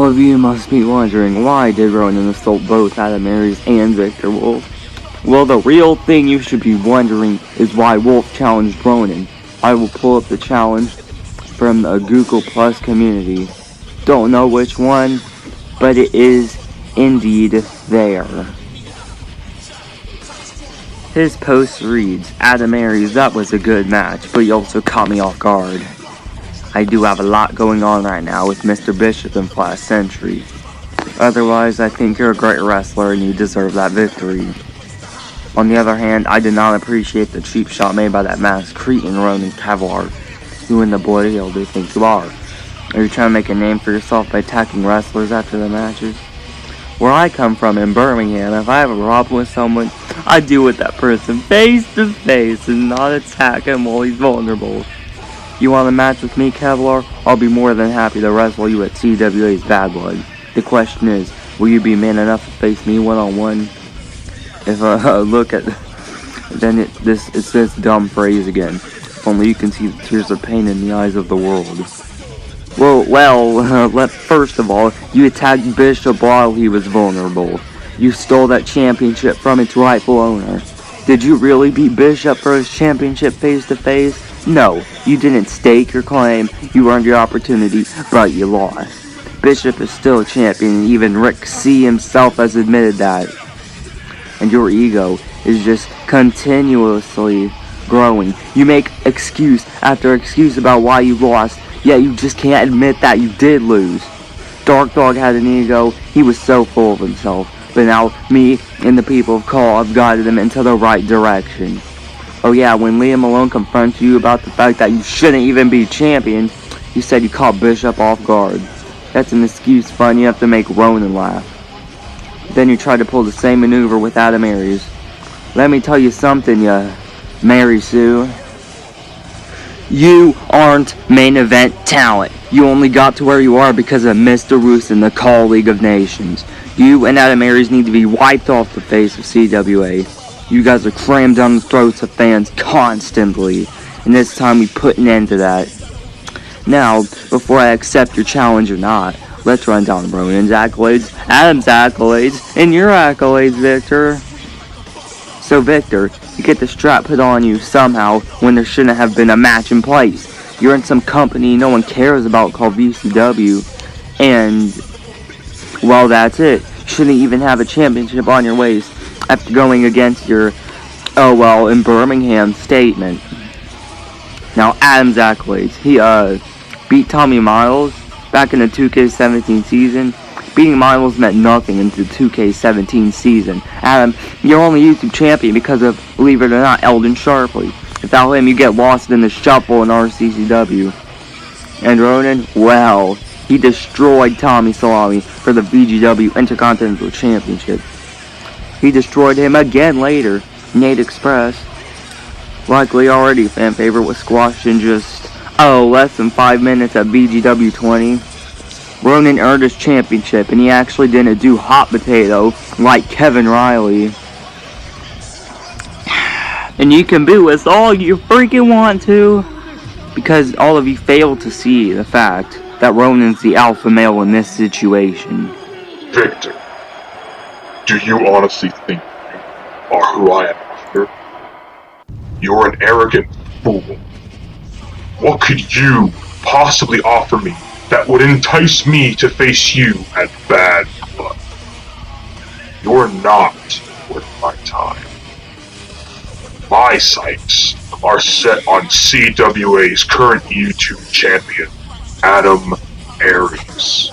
of you must be wondering, why did Ronin assault both Aries and Victor Wolfe? Well, the real thing you should be wondering is why Wolfe challenged Ronin. I will pull up the challenge from the Google Plus community. Don't know which one, but it is indeed there. His post reads, Aries, that was a good match, but you also caught me off guard. I do have a lot going on right now with Mr. Bishop and Flash Sentry. Otherwise, I think you're a great wrestler and you deserve that victory. On the other hand, I did not appreciate the cheap shot made by that masked cretin Ronin Kevlar. Who in the bloody hell do you think you are? Are you trying to make a name for yourself by attacking wrestlers after the matches? Where I come from in Birmingham, if I have a problem with someone, I deal with that person face to face and not attack him while he's vulnerable. You want a match with me, Kevlar? I'll be more than happy to wrestle you at CWA's Bad Blood. The question is, will you be man enough to face me one-on-one? If I look at... then it's this dumb phrase again. If only you can see the tears of pain in the eyes of the world. Well, first of all, you attacked Bishop while he was vulnerable. You stole that championship from its rightful owner. Did you really beat Bishop for his championship face-to-face? No, you didn't stake your claim, you earned your opportunity, but you lost. Bishop is still a champion, and even Rick C himself has admitted that. And your ego is just continuously growing. You make excuse after excuse about why you lost, yet you just can't admit that you did lose. Dark Dog had an ego, he was so full of himself. But now, me and the people of Call have guided him into the right direction. Oh yeah, when Liam Malone confronts you about the fact that you shouldn't even be champion, you said you caught Bishop off guard. That's an excuse fun enough to make Ronin laugh. Then you tried to pull the same maneuver with Aries. Let me tell you something, ya Mary Sue. You aren't main event talent. You only got to where you are because of Mr. Roos and the Call League of Nations. You and Aries need to be wiped off the face of CWA. You guys are crammed down the throats of fans constantly, and it's time we put an end to that. Now, before I accept your challenge or not, let's run down Ronin's accolades, Adam's accolades, and your accolades, Victor. So Victor, you get the strap put on you somehow when there shouldn't have been a match in place. You're in some company no one cares about called VCW, and, well, that's it. You shouldn't even have a championship on your waist after going against your, oh well, in Birmingham statement. Now, Adam's accolades. He, beat Tommy Miles back in the 2K17 season. Beating Miles meant nothing in the 2K17 season. Adam, you're only YouTube champion because of, believe it or not, Eldon Sharpley. Without him, you get lost in the shuffle in RCCW. And Ronin, well, he destroyed Tommy Salami for the VGW Intercontinental Championship. He destroyed him again later, Nate Express. Likely already a fan favorite, was squashed in just, less than 5 minutes at VGW 20. Ronin earned his championship, and he actually didn't do hot potato like Kevin Riley. And you can boo us all you freaking want to, because all of you failed to see the fact that Ronin's the alpha male in this situation. Victor, do you honestly think you are who I am after? You're an arrogant fool. What could you possibly offer me that would entice me to face you at Bad Blood? You're not worth my time. My sights are set on CWA's current YouTube champion, Adam Aries.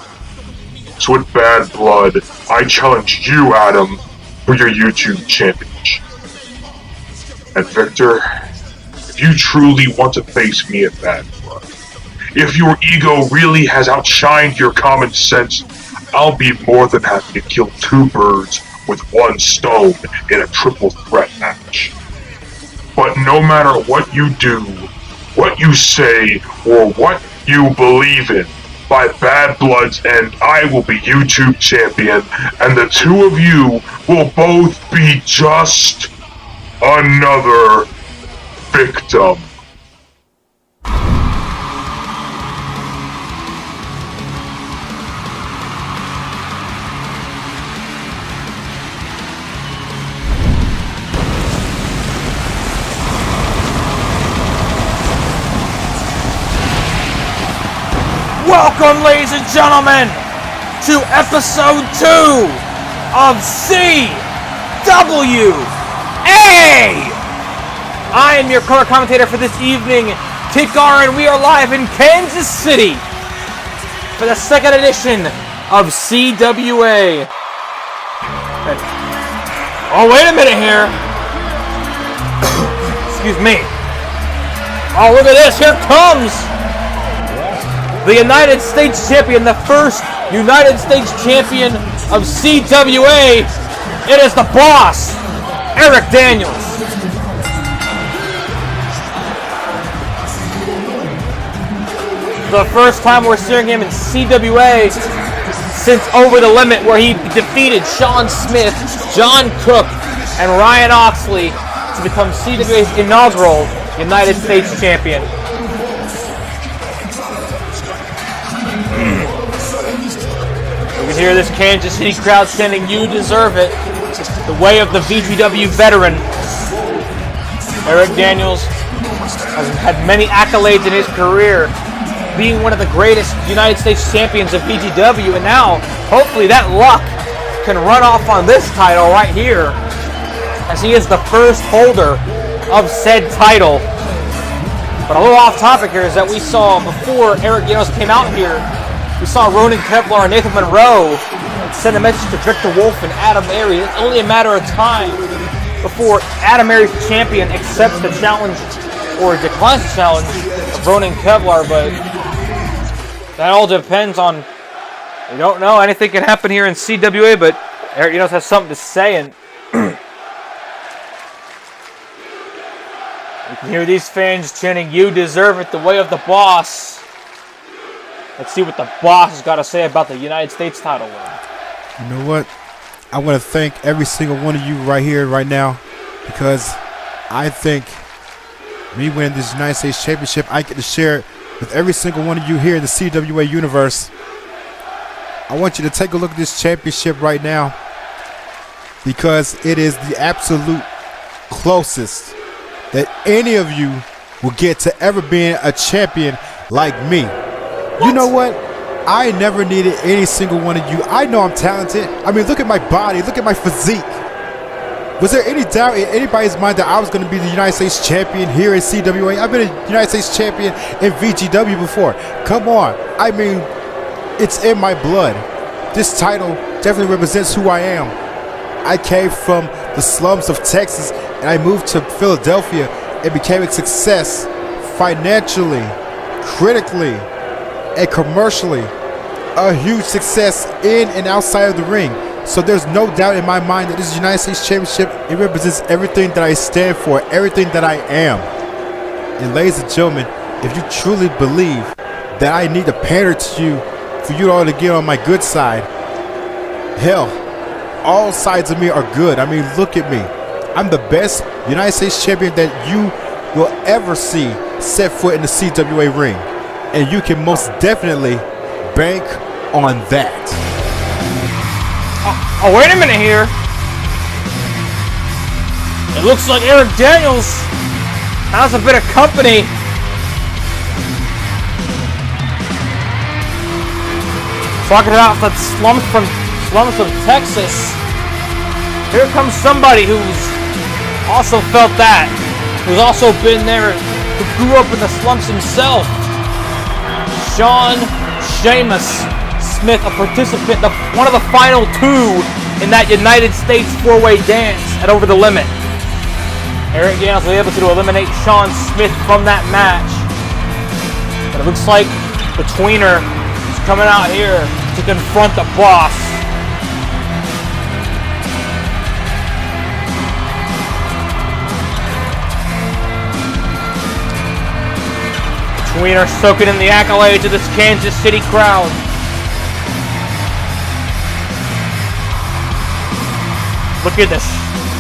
So with Bad Blood, I challenge you, Adam, for your YouTube championship. And Victor, if you truly want to face me at Bad Blood, if your ego really has outshined your common sense, I'll be more than happy to kill 2 birds with 1 stone in a triple threat match. But no matter what you do, what you say, or what you believe in, by Bad Blood's end, I will be YouTube champion, and the 2 of you will both be just another victim. Welcome, ladies and gentlemen, to episode 2 of CWA. I am your color commentator for this evening, Tikar, and we are live in Kansas City for the second edition of CWA. Oh, wait a minute here. Excuse me. Oh, look at this. Here comes the United States Champion, the first United States Champion of CWA. It is the boss, Eric Daniels. The first time we're seeing him in CWA since Over the Limit, where he defeated Sean Smith, John Cook, and Ryan Oxley to become CWA's inaugural United States Champion. You can hear this Kansas City crowd chanting, "You deserve it," the way of the VGW veteran. Eric Daniels has had many accolades in his career, being one of the greatest United States champions of VGW, and now, hopefully, that luck can run off on this title right here, as he is the first holder of said title. But a little off topic here is that we saw, before Eric Daniels came out here, we saw Ronin, Kevlar, and Nathan Monroe send a message to Victor Wolfe and Adam Aries. It's only a matter of time before Adam Aries, the champion, accepts the challenge or declines the challenge of Ronin Kevlar, but that all depends on, we don't know. Anything can happen here in CWA, but Eric Daniels has something to say, and you can hear these fans chanting, "You deserve it," the way of the boss. Let's see what the boss has got to say about the United States title win. You know what? I want to thank every single one of you right here, right now, because I think me winning this United States Championship, I get to share it with every single one of you here in the CWA universe. I want you to take a look at this championship right now, because it is the absolute closest that any of you will get to ever being a champion like me. You know what? I never needed any single one of you. I know I'm talented. I mean, look at my body. Look at my physique. Was there any doubt in anybody's mind that I was going to be the United States Champion here in CWA? I've been a United States Champion in VGW before. Come on. I mean, it's in my blood. This title definitely represents who I am. I came from the slums of Texas, and I moved to Philadelphia and became a success financially, critically, and commercially. A huge success in and outside of the ring. So there's no doubt in my mind that this United States Championship, it represents everything that I stand for, everything that I am. And ladies and gentlemen, if you truly believe that I need to pander to you for you all to get on my good side, hell, all sides of me are good. I mean, look at me. I'm the best United States Champion that you will ever see set foot in the CWA ring. And you can most definitely bank on that. Oh, wait a minute here. It looks like Eric Daniels has a bit of company. Talking about the slums of Texas. Here comes somebody who's also felt that, who's also been there, who grew up in the slums himself. Sean Seamus Smith, a participant, one of the final two in that United States four-way dance at Over the Limit. Eric Daniels was able to eliminate Sean Smith from that match. But it looks like the tweener is coming out here to confront the boss. Tweener soaking in the accolades of this Kansas City crowd. Look at this.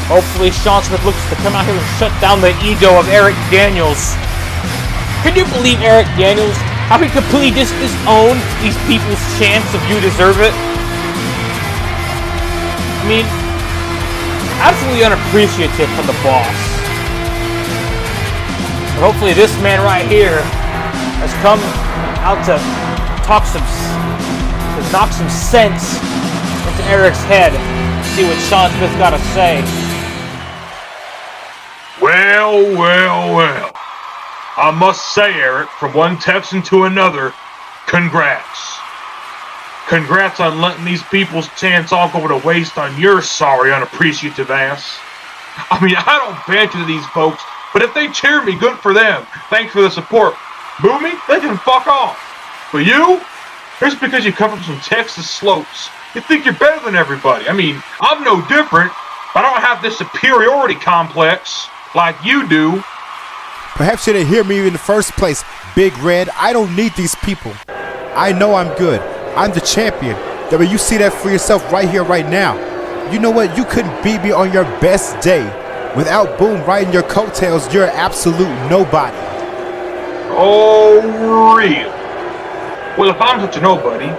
Hopefully Sean Smith looks to come out here and shut down the ego of Eric Daniels. Can you believe Eric Daniels? How he completely disowned these people's chants of "You deserve it"? I mean, absolutely unappreciative from the boss. But hopefully this man right here has come out to knock some sense into Eric's head. See what Sean Smith got to say. Well. I must say, Eric, from one Texan to another, congrats. Congrats on letting these people's chance all go to waste on your sorry, unappreciative ass. I mean, I don't banter to these folks, but if they cheer me, good for them. Thanks for the support. Boo me? They can fuck off. But you? Just because you come from some Texas slopes, you think you're better than everybody. I mean, I'm no different, but I don't have this superiority complex like you do. Perhaps you didn't hear me in the first place, Big Red. I don't need these people. I know I'm good. I'm the champion. I mean, you see that for yourself right here, right now. You know what? You couldn't beat me on your best day. Without Boom riding your coattails, you're an absolute nobody. Oh, really? Well, if I'm such a nobody,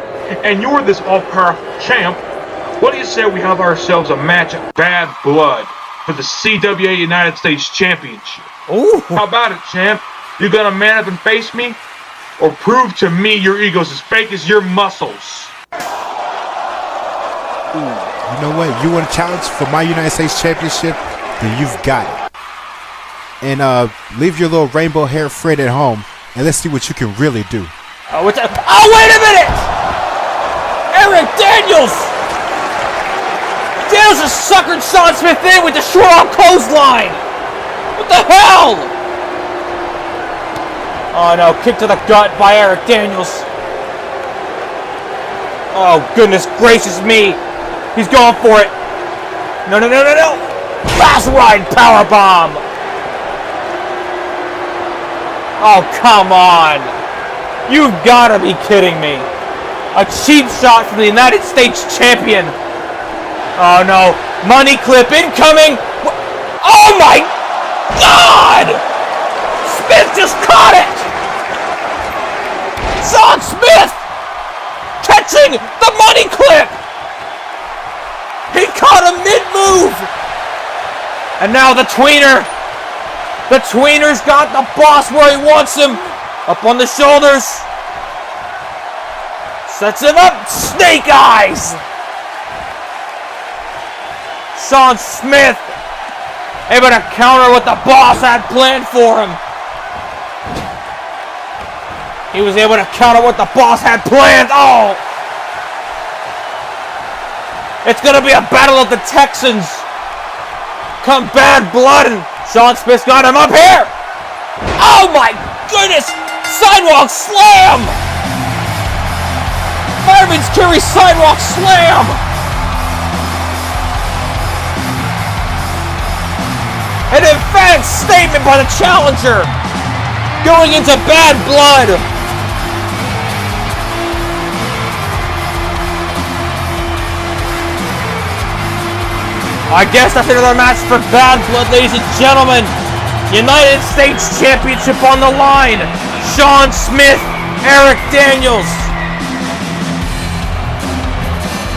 and you're this all-powerful champ, what do you say we have ourselves a match at Bad Blood for the CWA United States Championship? Ooh. How about it, champ? You gonna man up and face me? Or prove to me your ego's as fake as your muscles? You know what? You want a challenge for my United States Championship? Then you've got it. And leave your little rainbow hair friend at home, and let's see what you can really do. Oh, wait a minute! Eric Daniels! Daniels has suckered Sean Smith in with the short arm clothesline! What the hell? Oh no, kick to the gut by Eric Daniels. Oh goodness gracious me. He's going for it. No. Last ride powerbomb. Oh, come on. You've got to be kidding me. A cheap shot from the United States Champion. Oh no, money clip incoming. Oh my God! Smith just caught it! Sean Smith catching the money clip! He caught him mid-move! And now the tweener! The tweener's got the boss where he wants him! Up on the shoulders! Sets him up! Snake eyes! Sean Smith able to counter what the boss had planned for him. He was able to counter what the boss had planned. Oh! It's going to be a battle of the Texans. Come Bad Blood, and Sean Smith's got him up here. Oh my goodness! Sidewalk slam! Fireman's carry sidewalk slam! An emphatic statement by the challenger. Going into Bad Blood. I guess that's another match for Bad Blood, ladies and gentlemen. United States Championship on the line. Sean Smith, Eric Daniels.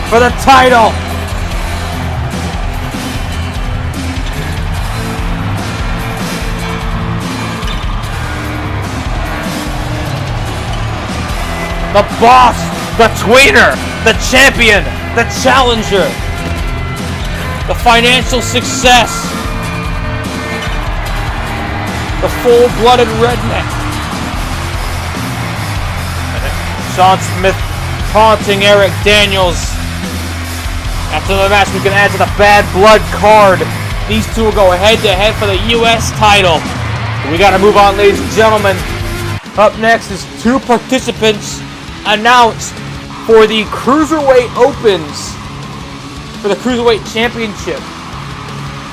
For the title. The boss, the tweener, the champion, the challenger, the financial success, the full-blooded redneck. Sean Smith taunting Eric Daniels. After the match, we can add to the Bad Blood card. These two will go head-to-head for the U.S. title. We got to move on, ladies and gentlemen. Up next is two participants announced for the Cruiserweight Opens for the Cruiserweight Championship.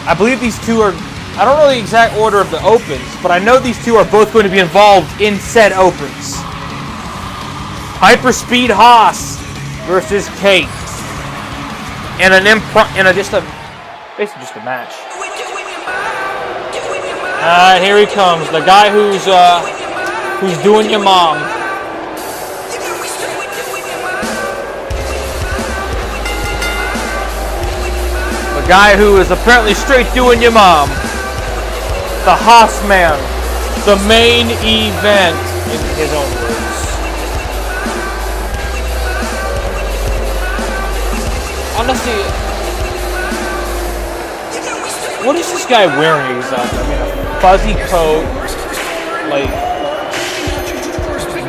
I believe these two are, I don't know the exact order of the Opens, but I know these two are both going to be involved in said Opens. Hyperspeed Haas versus Kate in basically just a match. Here he comes, the guy who's doing your mom. The guy who is apparently straight doing your mom. The Haas man. The main event, in his own words. honestly, what is this guy wearing exactly? I mean, a fuzzy coat, like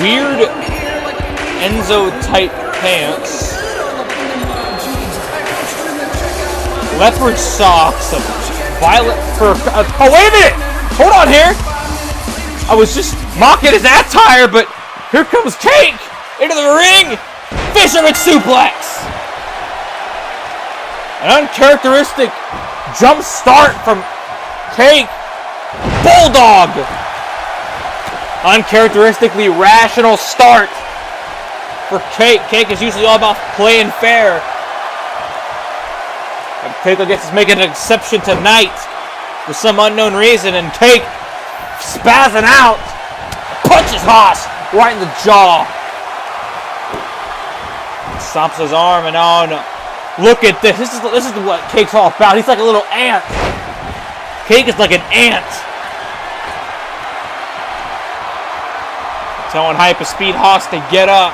weird Enzo tight pants, leopard socks, a violet fur. Oh, wait a minute! Hold on here! I was just mocking his attire, but here comes Cake into the ring! Fisherman suplex! An uncharacteristic jump start from Cake. Bulldog! Uncharacteristically rational start for Cake. Cake is usually all about playing fair. And Cake, I guess, is making an exception tonight for some unknown reason, and Cake spazzing out, punches Haas right in the jaw. Stomps his arm, and oh no. Look at this. This is what Cake's all about. He's like a little ant. Cake is like an ant. Telling Hyperspeed Haas to get up.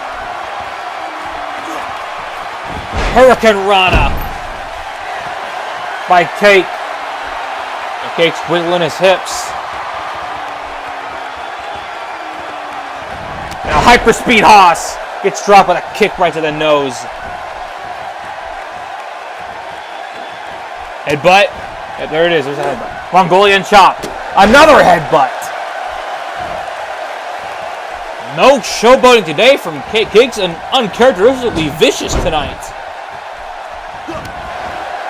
Hurricane Rana by Cake. And Cake's wiggling his hips. Now Hyperspeed Haas gets dropped with a kick right to the nose. Headbutt. Yeah, there it is. There's a headbutt. Mongolian chop. Another headbutt. No showboating today from Cake. Cake's uncharacteristically vicious tonight.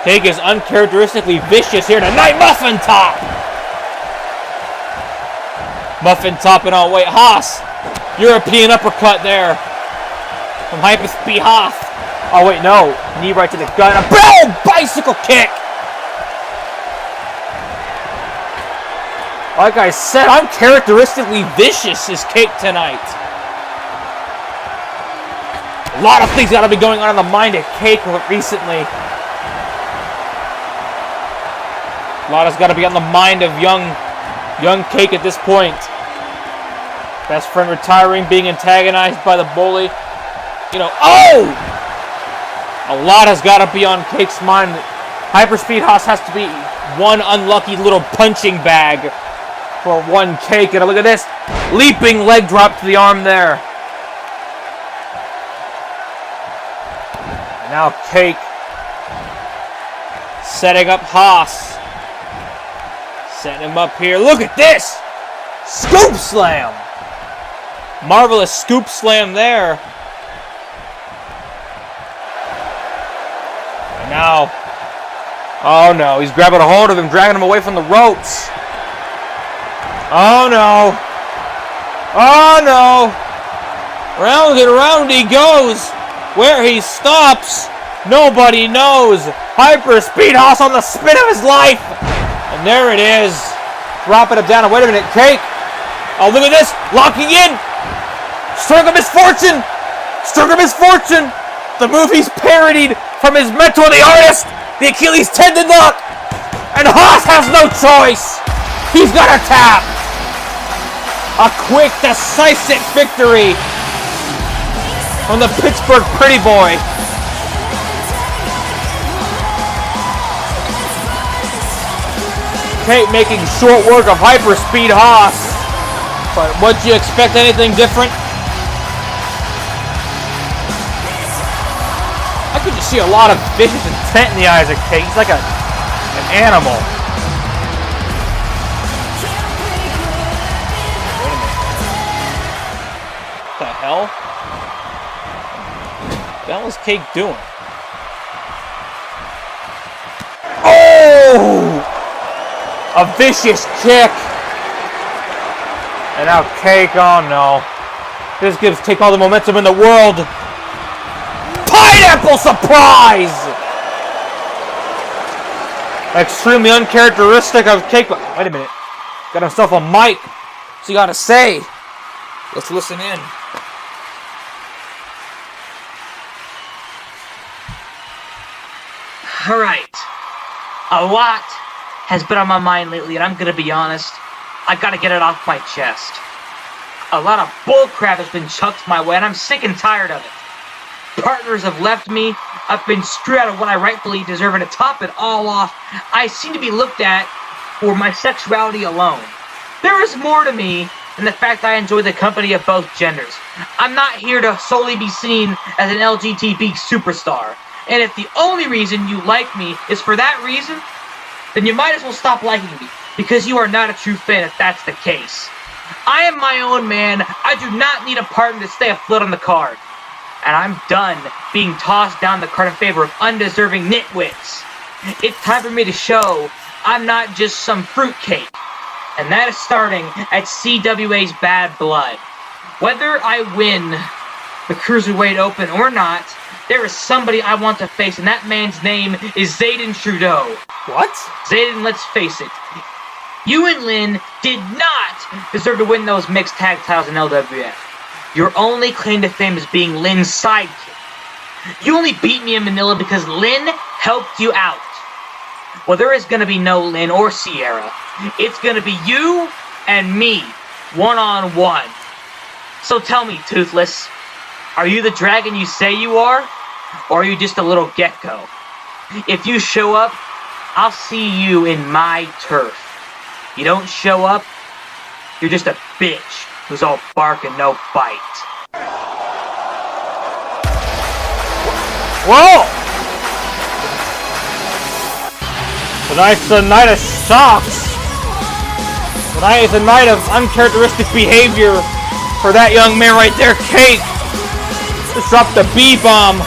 Cake is uncharacteristically vicious here tonight. Muffin top. Muffin top and all. Wait, Haas. European uppercut there from Hyperspeed Haas. Oh wait, no. Knee right to the gut. A boom! Bicycle kick. Like I said, uncharacteristically vicious is Cake tonight. A lot of things gotta be going on in the mind of Cake recently. A lot has gotta be on the mind of young Cake at this point. Best friend retiring, being antagonized by the bully. You know, oh! A lot has gotta be on Cake's mind. Hyperspeed Haas has to be one unlucky little punching bag for one Cake. And look at this. Leaping leg drop to the arm there. And now Cake setting up Haas. Setting him up here. Look at this. Scoop slam. Marvelous scoop slam there. And now, oh no, he's grabbing a hold of him, dragging him away from the ropes. Oh no. Oh no. Round and round he goes. Where he stops, nobody knows. Hyperspeed Haas on the spin of his life. And there it is. Dropping him down. Wait a minute, Cake. Oh, look at this. Locking in. Stroke of Misfortune. Stroke of Misfortune. The move he's parodied from his mentor, the artist. The Achilles tendon lock. And Haas has no choice. He's got to tap. A quick, decisive victory from the Pittsburgh Pretty Boy. Cake making short work of Hyperspeed Haas. But would you expect anything different? I could just see a lot of vicious intent in the eyes of Cake. He's like an animal. Wait a minute. What the hell? What the hell is Cake doing? Oh! A vicious kick. And now Cake, oh no. This gives Cake all the momentum in the world. Pineapple surprise! Extremely uncharacteristic of Cake. Wait a minute. Got himself a mic. What's he got to say? Let's listen in. Alright. A lot has been on my mind lately, and I'm gonna be honest. I gotta get it off my chest. A lot of bullcrap has been chucked my way, and I'm sick and tired of it. Partners have left me, I've been screwed out of what I rightfully deserve, and to top it all off, I seem to be looked at for my sexuality alone. There is more to me than the fact I enjoy the company of both genders. I'm not here to solely be seen as an LGBT superstar. And if the only reason you like me is for that reason, then you might as well stop liking me, because you are not a true fan if that's the case. I am my own man. I do not need a partner to stay afloat on the card. And I'm done being tossed down the card in favor of undeserving nitwits. It's time for me to show I'm not just some fruitcake. And that is starting at CWA's Bad Blood. Whether I win the Cruiserweight Open or not, there is somebody I want to face, and that man's name is Zayden Trudeau. What? Zayden, let's face it. You and Lynn did not deserve to win those mixed tag titles in LWF. Your only claim to fame is being Lynn's sidekick. You only beat me in Manila because Lynn helped you out. Well, there is going to be no Lynn or Sierra. It's going to be you and me, one-on-one. So tell me, Toothless, are you the dragon you say you are? Or are you just a little gecko? If you show up, I'll see you in my turf. You don't show up, you're just a bitch who's all bark and no bite. Whoa! Tonight's a night of shocks. Tonight is a night of uncharacteristic behavior for that young man right there, Kate. Just dropped the B-bomb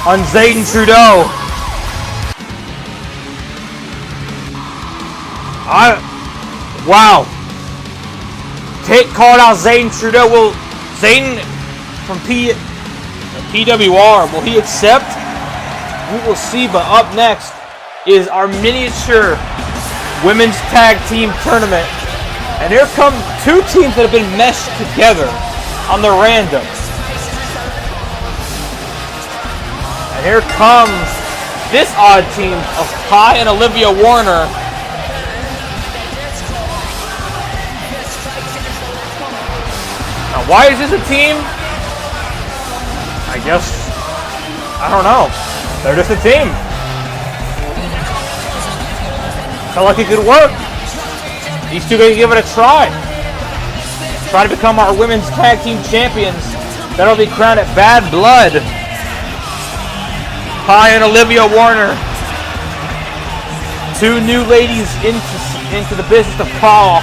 on Zayden Trudeau. Wow. Kate called out Zayden Trudeau. Will Zayden from PWR, will he accept? We will see, but up next is our miniature women's tag team tournament. And here come two teams that have been meshed together on the random. And here comes this odd team of Pie and Olivia Warner. Now, why is this a team? I guess, I don't know. They're just a team. Felt like it could work. These two guys give it a try. Try to become our women's tag team champions. That'll be crowned at Bad Blood. Pie and Olivia Warner. Two new ladies into the business of Paul.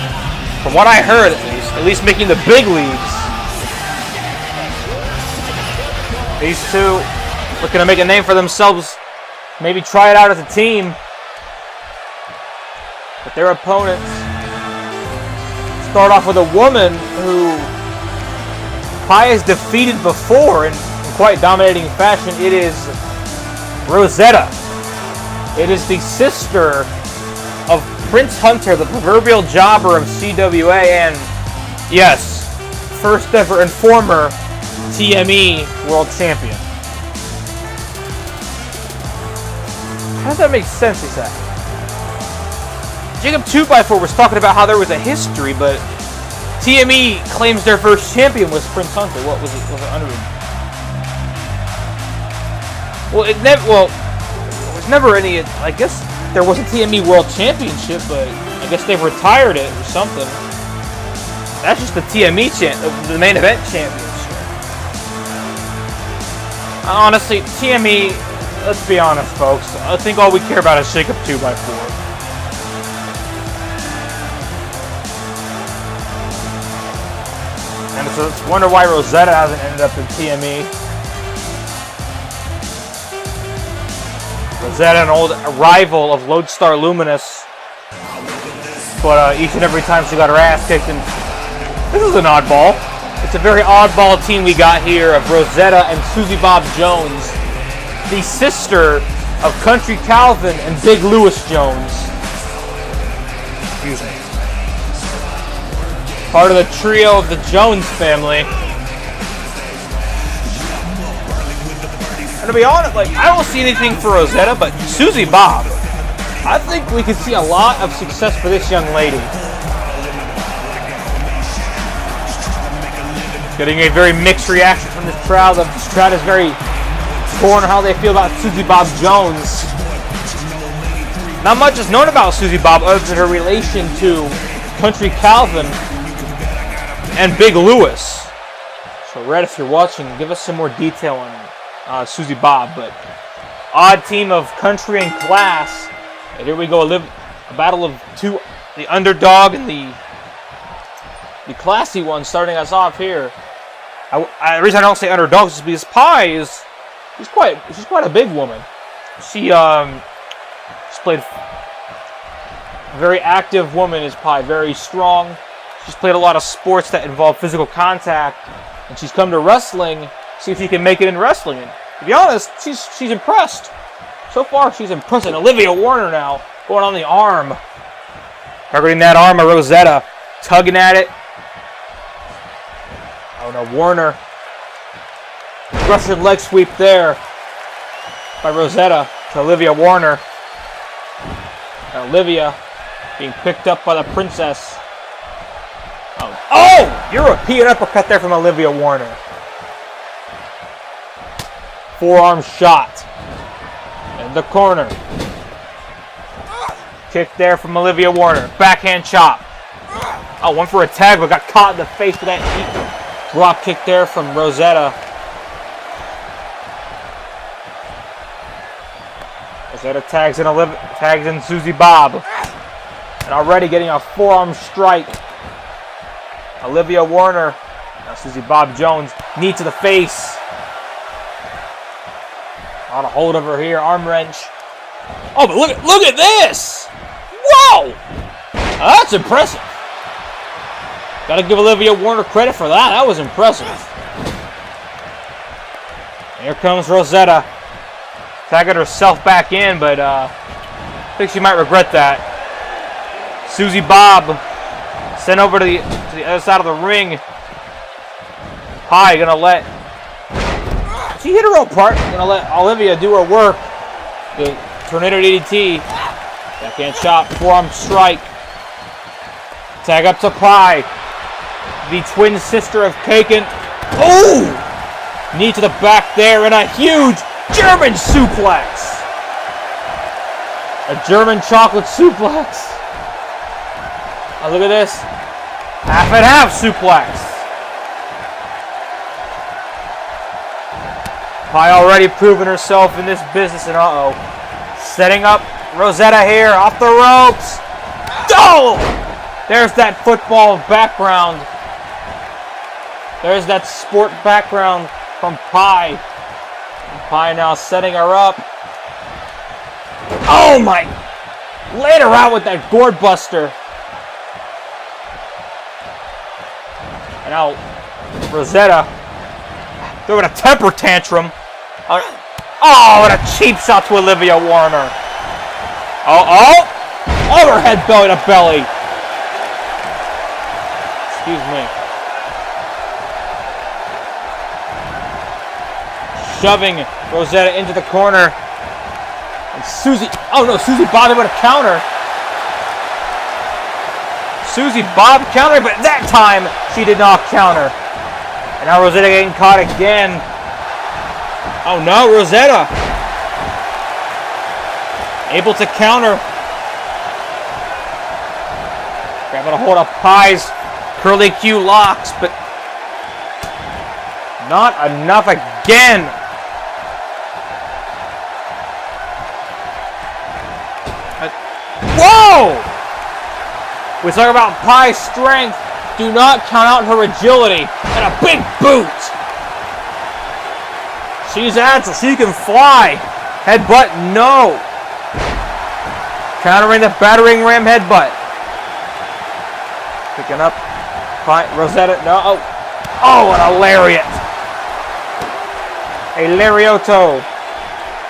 From what I heard, at least making the big leagues. These two looking to make a name for themselves. Maybe try it out as a team. But their opponents start off with a woman who Pie has defeated before in quite dominating fashion. It is Rosetta. It is the sister of Prince Hunter, the proverbial jobber of CWA, and yes, first ever and former TME World Champion. How does that make sense exactly? Jacob 2x4 was talking about how there was a history, but TME claims their first champion was Prince Hunter. What was it? Was it under? Well, it was never any. I guess there was a TME World Championship, but I guess they've retired it or something. That's just the TME the main event championship. Honestly, TME. Let's be honest, folks. I think all we care about is Jacob 2x4. And so it's wonder why Rosetta hasn't ended up in TME. Rosetta, an old rival of Lodestar Luminous. But each and every time she got her ass kicked, and this is an oddball. It's a very oddball team we got here of Rosetta and Suzie Bob Jones, the sister of Country Calvin and Big Louis Jones. Excuse me. Part of the trio of the Jones family. And to be honest, I don't see anything for Rosetta, but Suzie Bob, I think we could see a lot of success for this young lady. Getting a very mixed reaction from this crowd. This crowd is very corner how they feel about Suzie Bob Jones. Not much is known about Suzie Bob other than her relation to Country Calvin and Big Louis. So Red, if you're watching, give us some more detail on Suzie Bob. But odd team of country and class. And here we go, a battle of two, the underdog and the classy one starting us off here. The reason I don't say underdogs is because Pie she's quite a big woman. She's played a very active woman is Pie, very strong. She's played a lot of sports that involve physical contact, and she's come to wrestling, see if she can make it in wrestling. And to be honest, she's impressed. So far, she's impressed. And Olivia Warner now going on the arm, targeting that arm of Rosetta, tugging at it. Oh no, Warner. Russian leg sweep there by Rosetta to Olivia Warner. And Olivia being picked up by the princess. Oh! European uppercut there from Olivia Warner. Forearm shot. In the corner. Kick there from Olivia Warner. Backhand chop. Oh, went for a tag but got caught in the face with that deep drop kick there from Rosetta. Rosetta tags in Suzie Bob. And already getting a forearm strike. Olivia Warner. Now Suzie Bob Jones. Knee to the face. On a hold over here. Arm wrench. Oh, but look at this! Whoa! That's impressive. Gotta give Olivia Warner credit for that. That was impressive. Here comes Rosetta. Tagging herself back in, but I think she might regret that. Suzie Bob sent over to the other side of the ring. Pie gonna let... She hit her own part. Gonna let Olivia do her work. The Tornado DDT. Backhand chop. Forearm strike. Tag up to Pie. The twin sister of Kaken. Oh! Knee to the back there and a huge German suplex. A German chocolate suplex. Oh, look at this. Half and half suplex. Pie already proven herself in this business, and setting up Rosetta here off the ropes. Oh! There's that football background. There's that sport background from Pie. And Pie now setting her up. Oh my! Laid her out with that gourd buster. And now Rosetta throwing a temper tantrum. Oh, and a cheap shot to Olivia Warner. Overhead belly to belly. Excuse me. Shoving Rosetta into the corner. And Suzie Bob able to counter. Suzie Bob countering, but that time she did not counter. And now Rosetta getting caught again. Oh no, Rosetta. Able to counter. Grabbing a hold of Pie's curly Q locks, but not enough again. Whoa! We talk about Pie's strength. Do not count out her agility. And a big boot. She's agile. She can fly. Headbutt, no. Countering the battering ram headbutt. Picking up Rosetta, no. Oh, and a lariat. A lariato.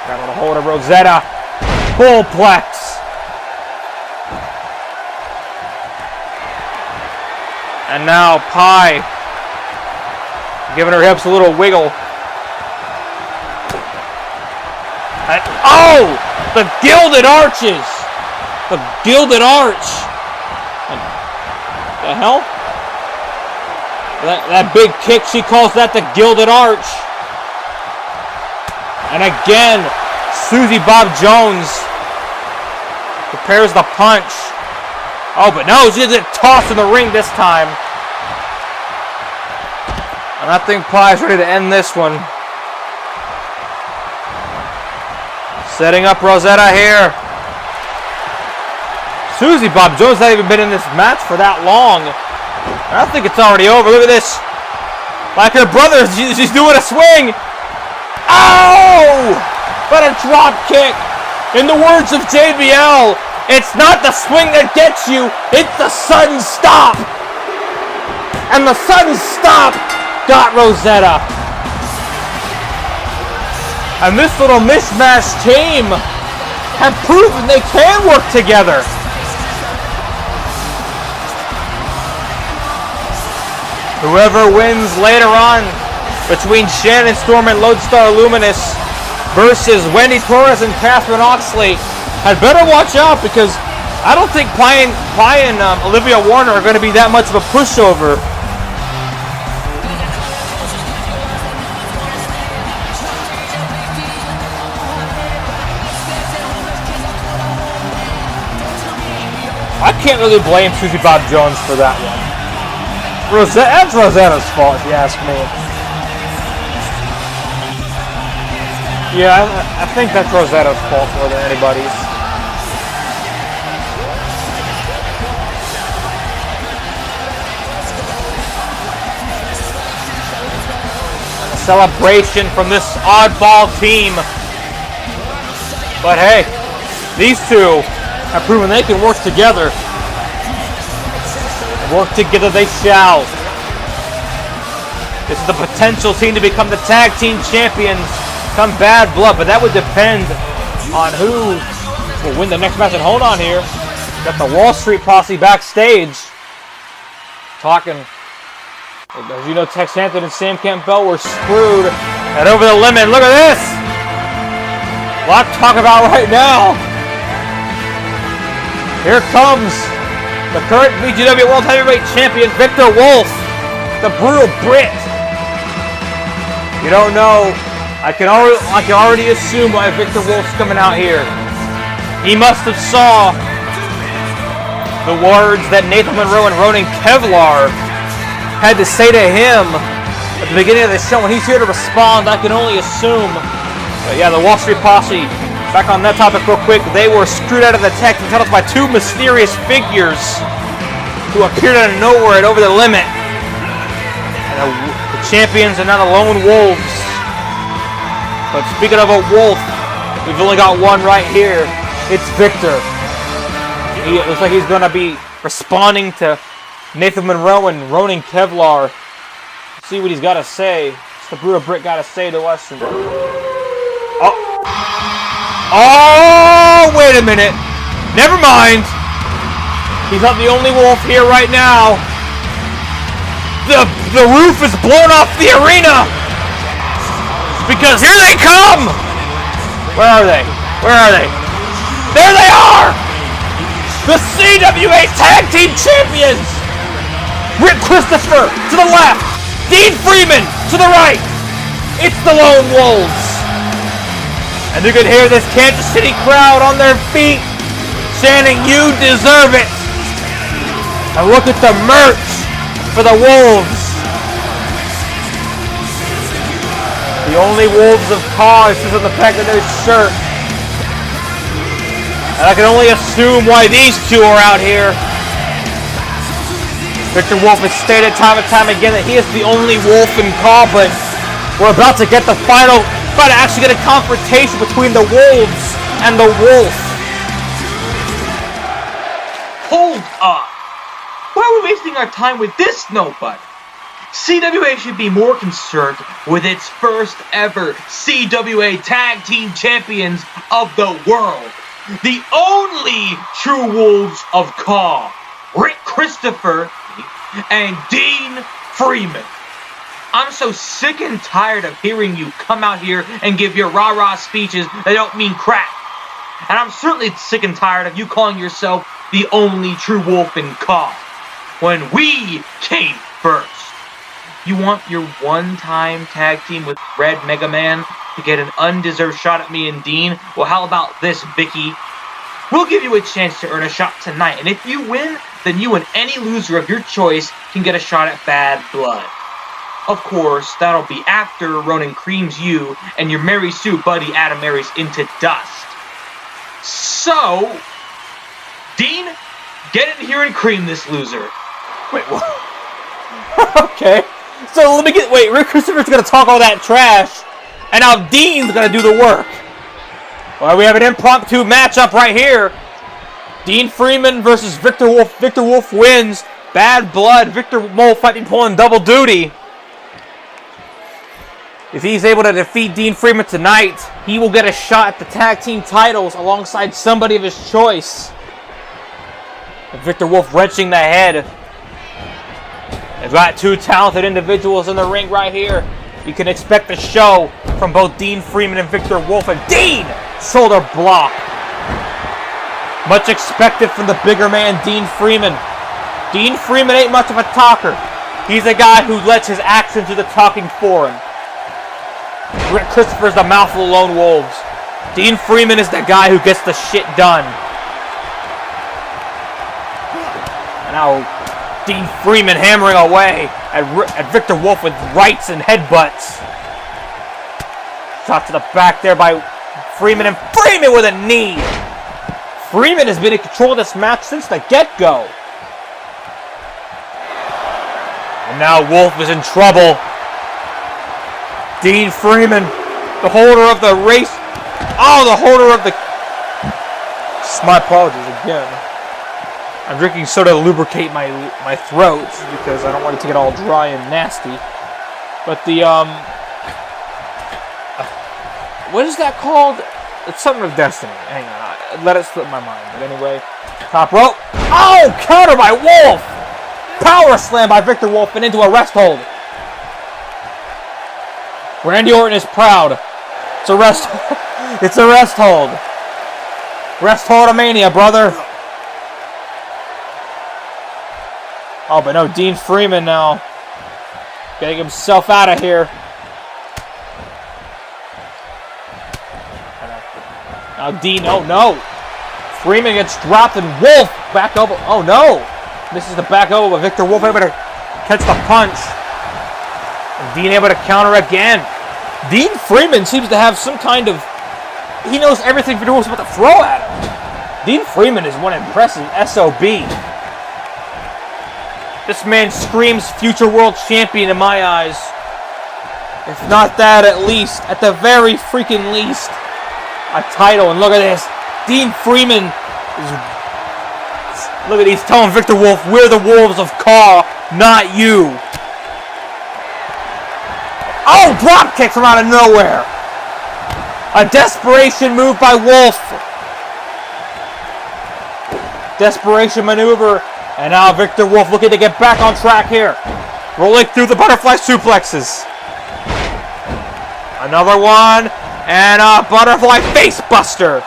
Grabbing a hold of Rosetta. Bullplex. And now Pie giving her hips a little wiggle. And, oh! The gilded arches! The gilded arch! And, the hell? That big kick, she calls that the gilded arch. And again, Suzie Bob Jones prepares the punch. Oh, but no, she gets tossed in the ring this time. And I think Pie's ready to end this one. Setting up Rosetta here. Suzie Bob Jones hasn't even been in this match for that long. I think it's already over. Look at this. Like her brother, she's doing a swing. Oh! But a drop kick. In the words of JBL, it's not the swing that gets you, it's the sudden stop. And the sudden stop got Rosetta. And this little mishmash team have proven they can work together. Whoever wins later on between Shannon Storm and Lodestar Luminous versus Wendy Torres and Kathryn Oxley had better watch out, because I don't think Pie and Olivia Warner are going to be that much of a pushover. I can't really blame Suzie Bob Jones for that one. That's Rosetta's fault, if you ask me. Yeah, I think that's Rosetta's fault more than anybody's. A celebration from this oddball team. But hey, these two have proven they can work together. Work together they shall. This is the potential team to become the tag team champions come Bad Blood, but that would depend on who will win the next match. And hold on here. Got the Wall Street posse backstage talking. As you know, Tex Hampton and Sam Campbell were screwed. And over the limit, look at this! A lot to talk about right now. Here comes the current VGW World Heavyweight Champion, Victor Wolfe, the brutal Brit. You don't know, I can already assume why Victor Wolfe's coming out here. He must have saw the words that Nathan Monroe and Ronin Kevlar had to say to him at the beginning of the show. When he's here to respond, I can only assume. But yeah, the Wall Street Posse, back on that topic real quick, they were screwed out of the tag team titles by two mysterious figures who appeared out of nowhere and over the limit. And the champions are now the Lone Wolves. But speaking of a wolf, we've only got one right here. It's Victor. It looks like he's going to be responding to Nathan Monroe and Ronin Kevlar. Let's see what he's got to say. What's the brutal Brit got to say to us? Oh, wait a minute. Never mind. He's not the only wolf here right now. The roof is blown off the arena. Because here they come. Where are they? Where are they? There they are. The CWA Tag Team Champions. Rick Christopher to the left. Dean Freeman to the right. It's the Lone Wolves. And you can hear this Kansas City crowd on their feet chanting, "You deserve it." And look at the merch for the Wolves. The only Wolves of cause is on the back of their shirt. And I can only assume why these two are out here. Victor Wolfe has stated time and time again that he is the only wolf in call, but we're about to get the final, about to actually get a confrontation between the Wolves and the Wolf. Hold up! Why are we wasting our time with this nobody? CWA should be more concerned with its first ever CWA Tag Team Champions of the world. The only true Wolves of Caw, Rick Christopher and Dean Freeman. I'm so sick and tired of hearing you come out here and give your rah-rah speeches that don't mean crap. And I'm certainly sick and tired of you calling yourself the only true wolf in Caw, when we came first. You want your one-time tag team with Red Mega Man? to get an undeserved shot at me and Dean? Well, how about this, Vicky? We'll give you a chance to earn a shot tonight, and if you win, then you and any loser of your choice can get a shot at Bad Blood. Of course, that'll be after Ronin creams you and your Mary Sue buddy Adam Aries into dust. So, Dean, get in here and cream this loser. Wait, what? Okay. So let me get. Wait, Rick Christopher's gonna talk all that trash, and now Dean's gonna do the work. Well, we have an impromptu matchup right here. Dean Freeman versus Victor Wolfe. Victor Wolfe wins. Bad Blood. Victor Wolfe might be pulling double duty. If he's able to defeat Dean Freeman tonight, he will get a shot at the tag team titles alongside somebody of his choice. And Victor Wolfe wrenching the head. They've got two talented individuals in the ring right here. You can expect a show from both Dean Freeman and Victor Wolfe. And Dean! Shoulder block. Much expected from the bigger man, Dean Freeman. Dean Freeman ain't much of a talker. He's a guy who lets his actions do the talking for him. Rick Christopher's the mouth of the Lone Wolves. Dean Freeman is the guy who gets the shit done. And now Dean Freeman hammering away at Victor Wolfe with rights and headbutts. Shot to the back there by Freeman, and Freeman with a knee. Freeman has been in control of this match since the get-go. And now Wolfe is in trouble. Dean Freeman, the holder of the race. Oh, the holder of the... My apologies again. I'm drinking soda to lubricate my throat because I don't want it to get all dry and nasty. But the, what is that called? It's something of destiny. Hang on. Let it slip my mind. But anyway, top rope. Oh, counter by Wolfe. Power slam by Victor Wolfe and into a rest hold. Randy Orton is proud. It's a rest. It's a rest hold. Rest hold of mania, brother. Oh, but no, Dean Freeman now getting himself out of here. Now Dean, oh no. Freeman gets dropped and Wolfe back elbow. Oh no. This is the back elbow, but Victor Wolfe able to catch the punch. And Dean able to counter again. Dean Freeman seems to have some kind of... He knows everything Victor Wolfe's about to throw at him. Dean Freeman is one impressive SOB. This man screams future world champion in my eyes. If not that, at least, at the very freaking least, a title. And look at this. Dean Freeman is... Look at he's telling Victor Wolfe, we're the Wolves of Caw, not you. Oh, drop kick from out of nowhere. A desperation move by Wolfe. Desperation maneuver. And now Victor Wolfe looking to get back on track here. Rolling through the butterfly suplexes. Another one. And a butterfly face buster.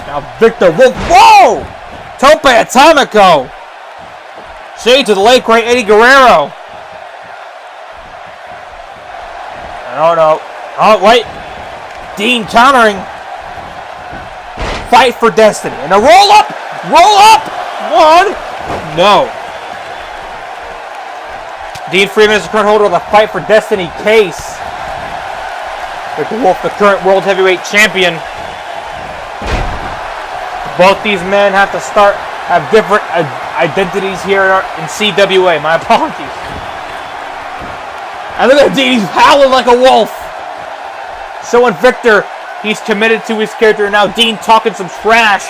Now Victor Wolfe. Whoa! Tope Atomico. Shade to the late great Eddie Guerrero. Oh no. Oh wait. Dean countering. Fight for destiny. And a roll up. Roll up. One. No. Dean Freeman is the current holder of the Fight for Destiny case. Victor Wolfe, the current World Heavyweight Champion. Both these men have different identities here in CWA. My apologies. And look at Dean, he's howling like a wolf. Showing Victor he's committed to his character. And now Dean talking some trash.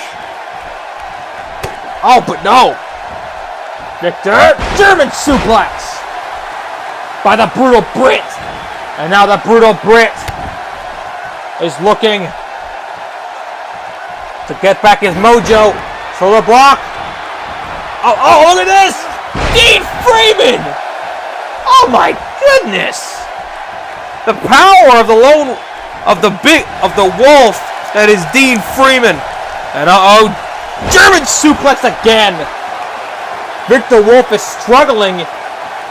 Oh, but no. Victor, German suplex by the Brutal Brit. And now the Brutal Brit is looking to get back his mojo. Shoulder block. Oh, look at this. Dean Freeman. Oh my goodness! The power of the wolf that is Dean Freeman. And German suplex again. Victor Wolfe is struggling.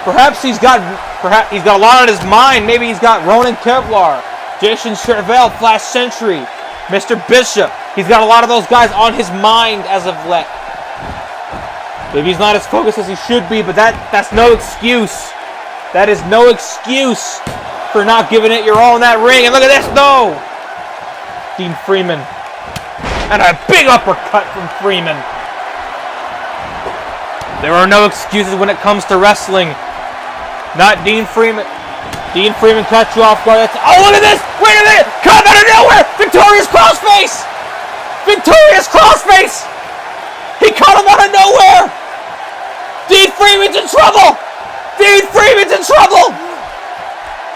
Perhaps he's got a lot on his mind. Maybe he's got Ronin Kevlar, Jason Chevelle, Flash Sentry, Mr. Bishop. He's got a lot of those guys on his mind as of late. Maybe he's not as focused as he should be, but that's no excuse. That is no excuse for not giving it your all in that ring. And look at this, no! Dean Freeman. And a big uppercut from Freeman. There are no excuses when it comes to wrestling. Not Dean Freeman. Dean Freeman cuts you off guard. Oh, look at this! Wait a minute! Come out of nowhere! Victorious crossface! Victorious crossface! He caught him out of nowhere! Dean Freeman's in trouble! Dean Freeman's in trouble!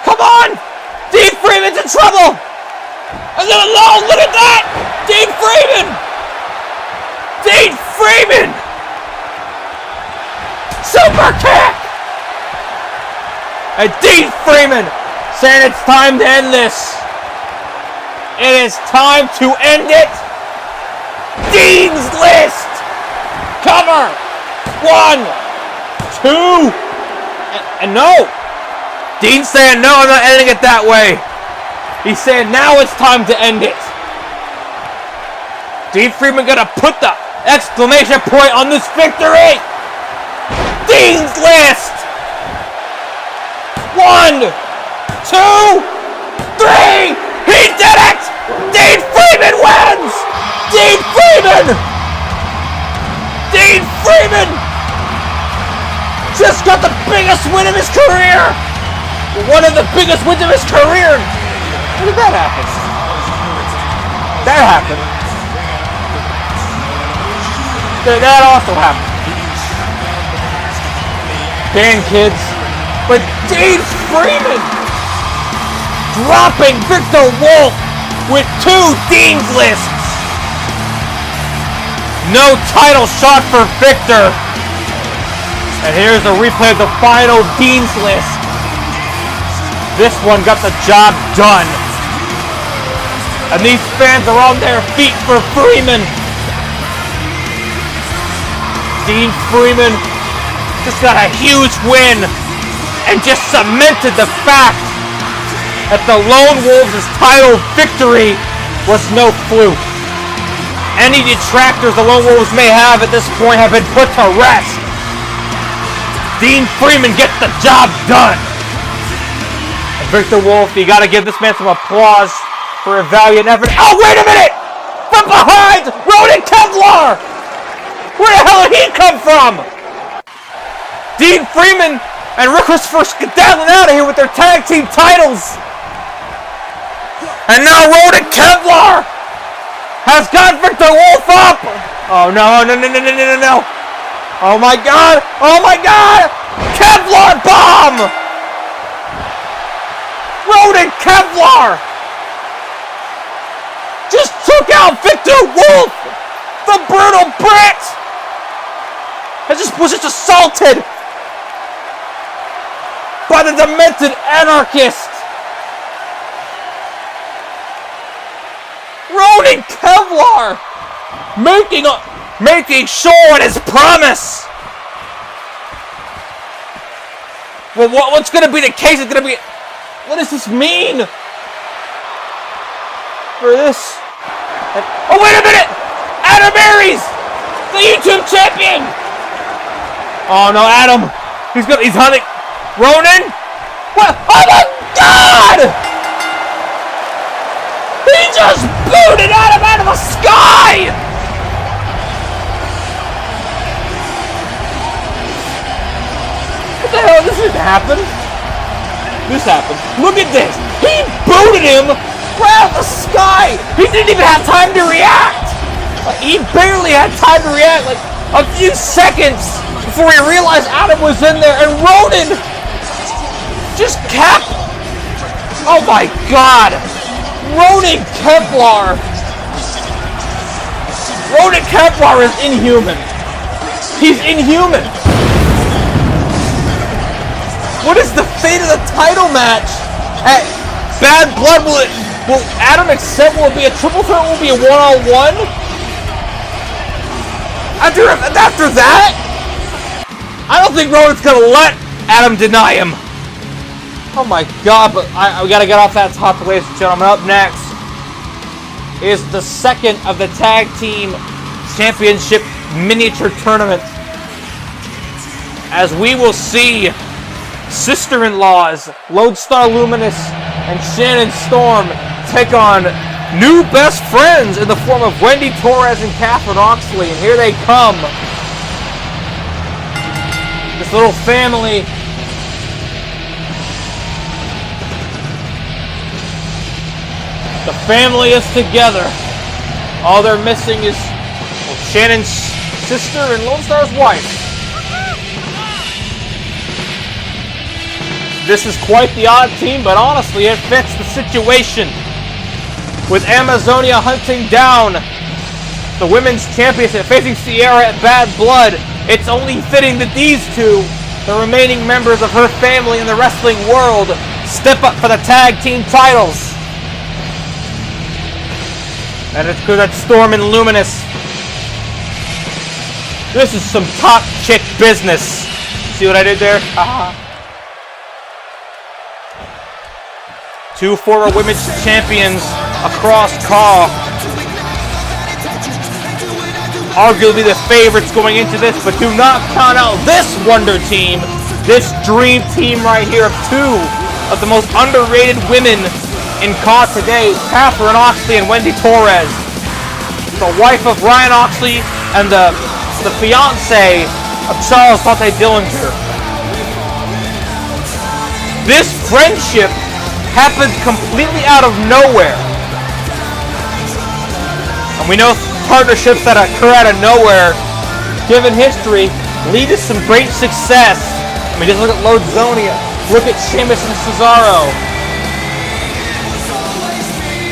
Come on! Dean Freeman's in trouble! And then alone, look at that! Dean Freeman! Dean Freeman! Super kick! And Dean Freeman saying it's time to end this. It is time to end it. Dean's List. Cover. 1, 2, and no. Dean's saying no, I'm not ending it that way. He's saying now it's time to end it. Dean Freeman gonna put the exclamation point on this victory. Dean's List. 1, 2, 3. He did it! Dean Freeman wins! Dean Freeman! Dean Freeman just got the biggest win of his career! One of the biggest wins of his career! When did that happen? That happened. That also happened. Damn, kids. But Dean Freeman dropping Victor Wolfe with 2 Dean's Lists. No title shot for Victor. And here's a replay of the final Dean's List. This one got the job done. And these fans are on their feet for Freeman. Dean Freeman just got a huge win. And just cemented the fact that the Lone Wolves' title victory was no fluke. Any detractors the Lone Wolves may have at this point have been put to rest. Dean Freeman gets the job done. And Victor Wolfe, you gotta give this man some applause for a valiant effort. Oh, wait a minute! From behind, Ronin Kevlar! Where the hell did he come from? Dean Freeman and Rick Christopher skedaddling out of here with their tag team titles. And now Ronin Kevlar has got Victor Wolfe up. Oh no, no, no, no, no, no, no. Oh my god, oh my god. Kevlar bomb. Ronin Kevlar just took out Victor Wolfe. The brutal Brit was just assaulted by the demented anarchist. Ronin Kevlar making sure on his promise. Well, what's going to be the case? It's going to be, what does this mean for this? Oh, wait a minute! Aries, the YouTube champion. Oh no, Adam, he's hunting. Ronin? What? Oh my god! He just booted Adam out of the sky! What the hell? This didn't happen. This happened. Look at this. He booted him right out of the sky. He didn't even have time to react. He barely had time to react. Like a few seconds before he realized Adam was in there, and Ronin just kept. Oh my god! Ronin Kevlar! Ronin Kevlar is inhuman. He's inhuman. What is the fate of the title match at Bad Blood? Will Adam accept? Will it be a triple threat? Will it be a one-on-one? After that? I don't think Ronin's gonna let Adam deny him. Oh my god, but we gotta get off that topic, ladies and gentlemen. Up next is the second of the Tag Team Championship Miniature Tournament, as we will see sister-in-laws Lodestar Luminous and Shannon Storm take on new best friends in the form of Wendy, Torres, and Kathryn Oxley. And here they come. This little family. The family is together. All they're missing is Shannon's sister and Lodestar's wife. This is quite the odd team, but honestly, it fits the situation. With Amazonia hunting down the women's championship, facing Sierra at Bad Blood, it's only fitting that these two, the remaining members of her family in the wrestling world, step up for the tag team titles. And it's good that Storm and Luminous. This is some top chick business. See what I did there? Two former women's champions across Raw. Arguably the favorites going into this, but do not count out this Wonder Team. This dream team right here of two of the most underrated women in COD today, Kathryn Oxley and Wendy Torres. The wife of Ryan Oxley and the fiance of Charles Dante Dillinger. This friendship happened completely out of nowhere. And we know partnerships that occur out of nowhere, given history, lead to some great success. I mean, just look at Lodezonia, look at Sheamus and Cesaro.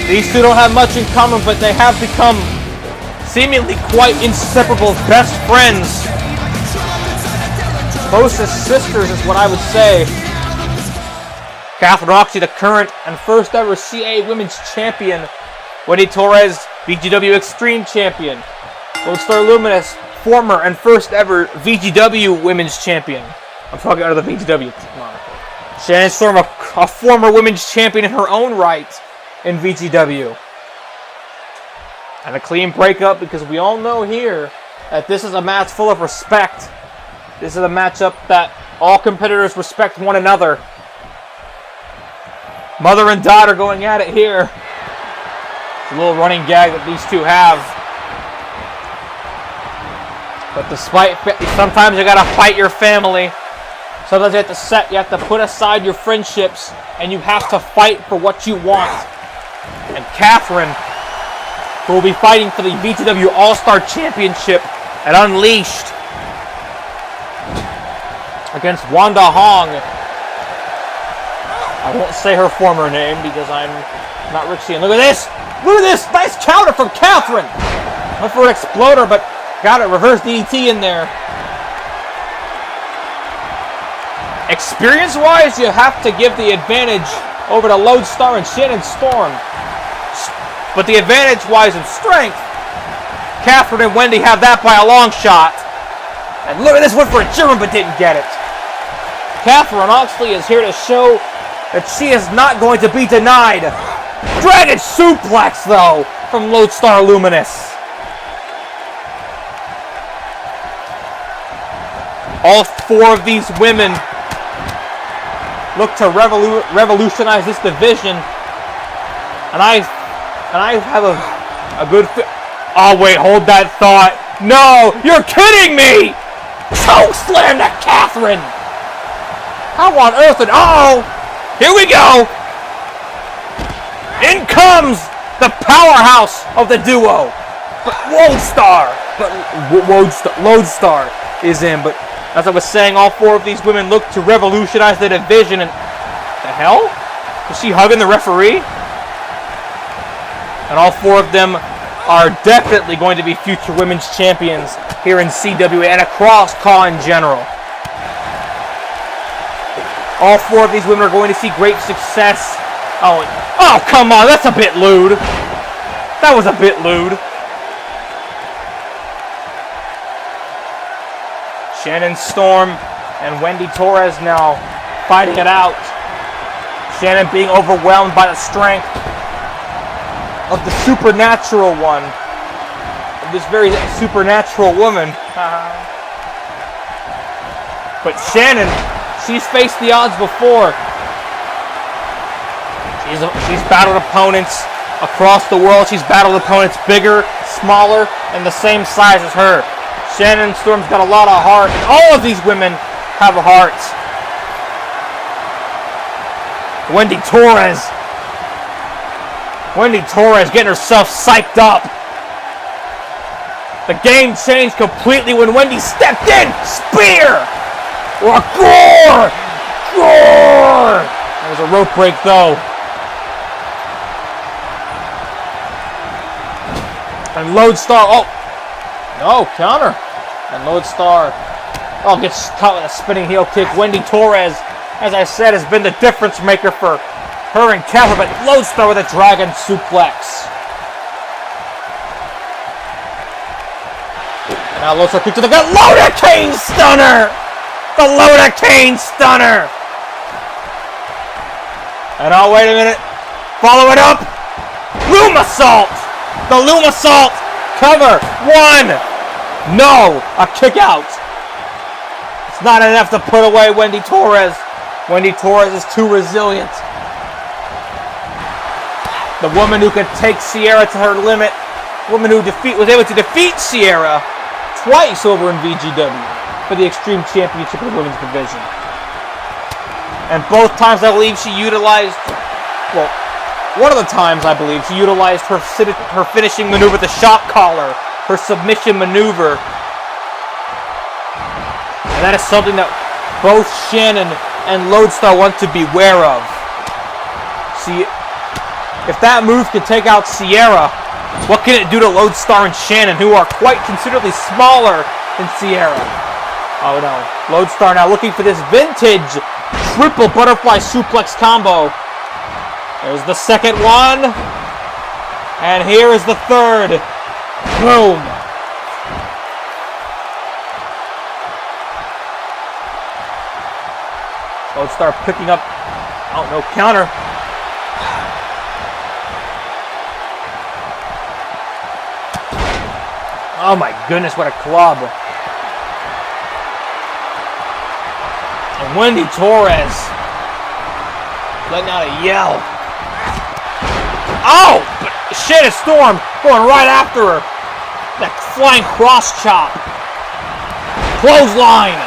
These two don't have much in common, but they have become seemingly quite inseparable best friends. Close as sisters is what I would say. Kathryn Oxley, the current and first ever CA Women's Champion. Wendy Torres, VGW Extreme Champion. Lodestar Luminous, former and first ever VGW Women's Champion. I'm talking out of the VGW moniker. Shannon Storm, a former Women's Champion in her own right in VGW. And a clean breakup, because we all know here that this is a match full of respect. This is a matchup that all competitors respect one another. Mother and daughter going at it here. It's a little running gag that these two have. But despite, sometimes you gotta fight your family. Sometimes you have to put aside your friendships, and you have to fight for what you want. And Kathryn, who will be fighting for the VGW All-Star Championship at Unleashed against Wanda Hong. I won't say her former name because I'm not Richie. And look at this! Look at this! Nice counter from Kathryn! Went for an exploder, but got it. Reverse DDT in there. Experience-wise, you have to give the advantage over to Lodestar and Shannon Storm. But the advantage-wise in strength, Kathryn and Wendy have that by a long shot. And look at this, went for a German but didn't get it. Kathryn Oxley is here to show that she is not going to be denied. Dragon suplex, though, from Lodestar Luminous. All four of these women look to revolutionize this division. And I have a good oh wait, hold that thought. No, you're kidding me! Choke slam to Kathryn! How on earth and oh! Here we go! In comes the powerhouse of the duo. But Lodestar is in, but as I was saying, all four of these women look to revolutionize the division. And the hell? Is she hugging the referee? And all four of them are definitely going to be future women's champions here in CWA and across CAW in general. All four of these women are going to see great success. Oh, come on, that's a bit lewd. That was a bit lewd. Shannon Storm and Wendy Torres now fighting it out. Shannon being overwhelmed by the strength of the supernatural one. Of this very supernatural woman. But Shannon, she's faced the odds before. She's battled opponents across the world. She's battled opponents bigger, smaller, and the same size as her. Shannon Storm's got a lot of heart, and all of these women have a heart. Wendy Torres getting herself psyched up. The game changed completely when Wendy stepped in. Spear! Or a gore! Gore! There was a rope break though. And Lodestar, oh! No, counter. And Lodestar, oh, gets caught with a spinning heel kick. Wendy Torres, as I said, has been the difference maker for her and Kevlar, but Lodestar with a dragon suplex. And now Lodestar kick to the gut. Lodacane stunner! The Lodacane stunner! And oh, wait a minute. Follow it up. Lumisalt! The Lumisalt! Cover! One! No! A kick out! It's not enough to put away Wendy Torres. Wendy Torres is too resilient. The woman who could take Sierra to her limit. The woman who was able to defeat Sierra twice over in VGW for the Extreme Championship of the Women's Division. And both times I believe she utilized, well, one of the times I believe she utilized her finishing maneuver, the shock collar, her submission maneuver. And that is something that both Shannon and Lodestar want to beware of. See, if that move can take out Sierra, what can it do to Lodestar and Shannon, who are quite considerably smaller than Sierra? Oh no. Lodestar now looking for this vintage triple butterfly suplex combo. There's the second one. And here is the third. Boom. Lodestar picking up. Oh, no counter. Oh my goodness, what a club. And Wendy Torres letting out a yell. Oh! But Shannon Storm going right after her. That flying cross chop. Clothesline.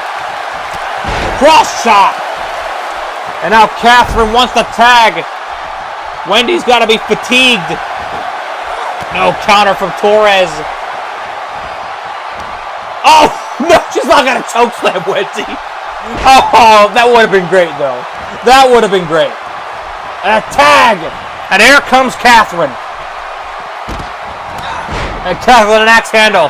Cross chop. And now Kathryn wants the tag. Wendy's got to be fatigued. No counter from Torres. Oh, no, she's not going to chokeslam Wendy. Oh, that would have been great, though. That would have been great. And a tag. And here comes Kathryn. And Kathryn an axe handle.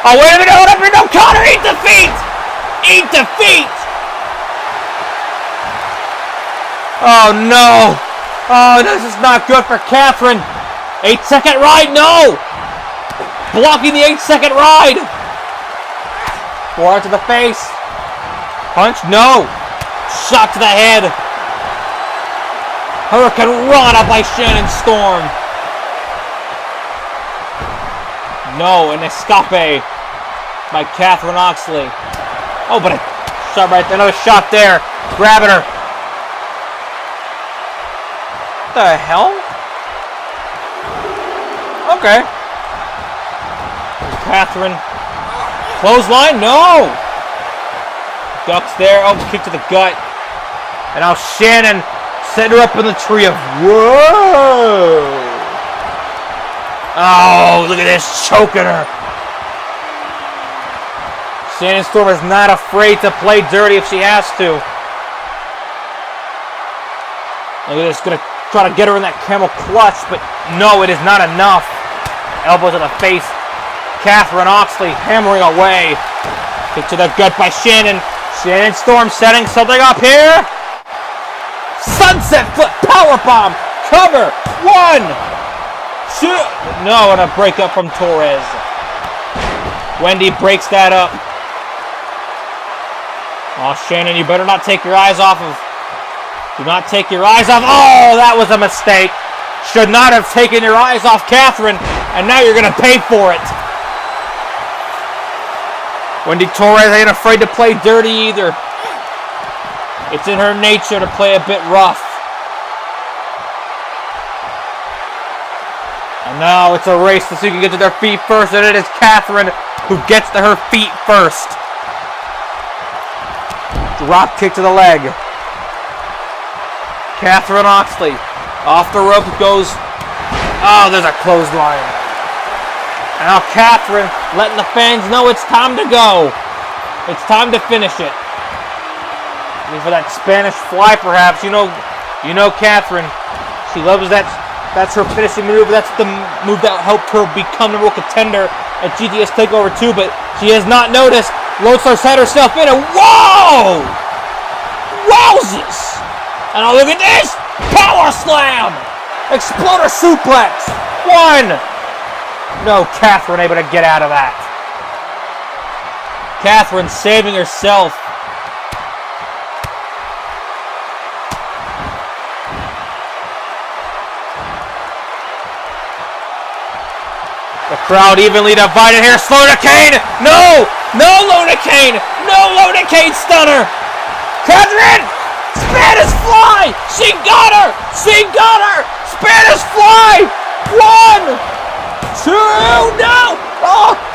Oh, wait a minute, hold up, no counter, eat defeat. Eat defeat. Oh, no. Oh, this is not good for Kathryn. 8-second ride, no. Blocking the 8-second ride. Forearm to the face. Punch, no. Shot to the head. Hurricane Rana by Shannon Storm. No, an escape by Kathryn Oxley. Oh, but a shot right there. Another shot there. Grabbing her. What the hell? Okay. Kathryn. Clothesline? No! Ducks there. Oh, kick to the gut. And now Shannon set her up in the tree of... Whoa! Oh, look at this. Choking her. Shannon Storm is not afraid to play dirty if she has to. Look at this. Going to try to get her in that camel clutch, but no, it is not enough. Elbow to the face. Kathryn Oxley hammering away. Kick to the gut by Shannon. Shannon Storm setting something up here. Sunset flip powerbomb. Cover. 1, 2. No, and a breakup from Torres. Wendy breaks that up. Oh, Shannon, you better not take your eyes off of... Do not take your eyes off... Oh, that was a mistake. Should not have taken your eyes off Kathryn, and now you're going to pay for it. Wendy Torres ain't afraid to play dirty either. It's in her nature to play a bit rough. And now it's a race to see who can get to their feet first, and it is Kathryn who gets to her feet first. Drop kick to the leg. Kathryn Oxley. Off the rope goes. Oh, there's a clothesline. And now Kathryn letting the fans know it's time to go. It's time to finish it. Looking for that Spanish fly, perhaps. You know Kathryn. She loves that. That's her finishing move. That's the move that helped her become the World Contender at GTS TakeOver 2, but she has not noticed. Lodestar set herself in, and whoa! Wowzers! And oh, look at this! Power slam! Exploder suplex! One! No, Kathryn able to get out of that. Kathryn saving herself. The crowd evenly divided here. Slow-to-cane! No! No Loda-cane! No Loda-cane stunner! Kathryn! Spanish fly! She got her! She got her! Spanish fly! 1, 2, no!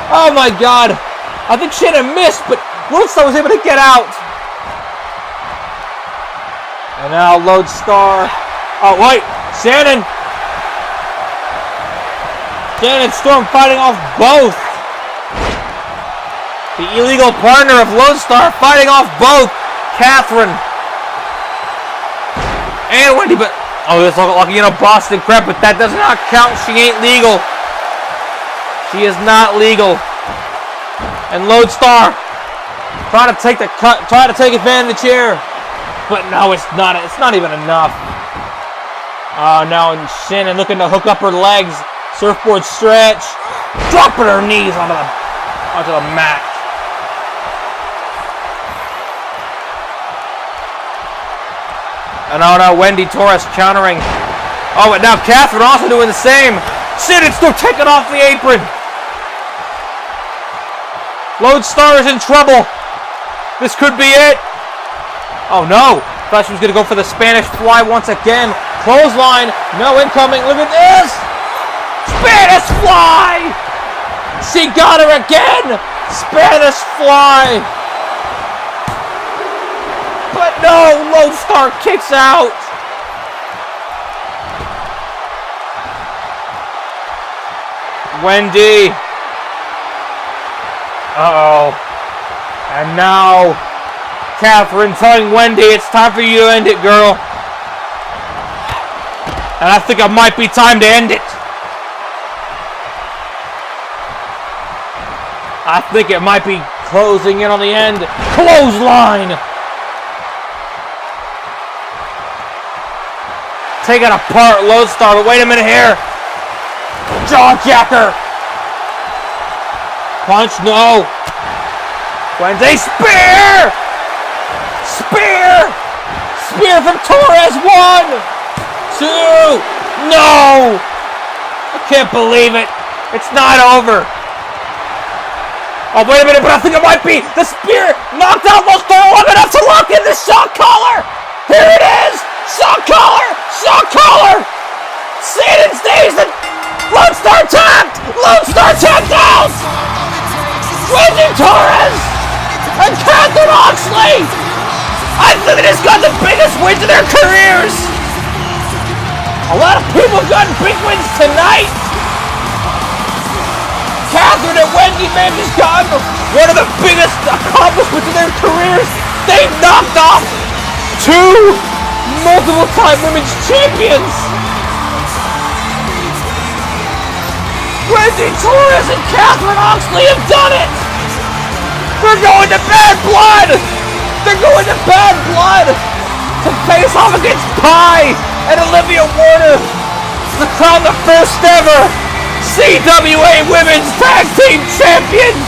Oh my God! I think Shannon missed, but Lodestar was able to get out. And now Lodestar. Oh wait, Shannon! Shannon Storm fighting off both. The illegal partner of Lodestar fighting off both Kathryn and Wendy, but this looks like Boston crap, but that does not count. She ain't legal. She is not legal. And Lodestar trying to take the cut, trying to take advantage here, but no, it's not. It's not even enough. Now Shannon looking to hook up her legs. Surfboard stretch, dropping her knees onto the mat. And now Wendy Torres countering. Oh, and now Kathryn also doing the same. Shannon's still taking off the apron. Lodestar is in trouble. This could be it. Oh no! Thought she was gonna go for the Spanish fly once again. Clothesline. No incoming. Look at this. Spanish fly! She got her again! Spanish fly! But no! Lodestar kicks out! Wendy! Uh-oh. And now Kathryn telling Wendy it's time for you to end it, girl. And I think it might be time to end it. I think it might be closing in on the end. Clothesline! Taking apart Lodestar, but wait a minute here. Jawjacker! Punch, no! Wednesday, spear! Spear! Spear from Torres, 1! 2! No! I can't believe it. It's not over. Oh, wait a minute, but I think it might be. The spear knocked out Lodestar long enough to lock in the shock collar. Here it is. Shock collar. Shock collar. Shannon stays and Lodestar tapped. Lodestar tapped out. Wendy Torres and Kathryn Oxley. I think it has got the biggest wins of their careers. A lot of people have gotten big wins tonight. Kathryn and Wendy may have just gotten one of the biggest accomplishments of their careers. They knocked off 2 multiple-time women's champions. Wendy Torres and Kathryn Oxley have done it. They're going to Bad Blood. They're going to Bad Blood to face off against Pie and Olivia Warner to crown the first ever CWA Women's Tag Team Champions!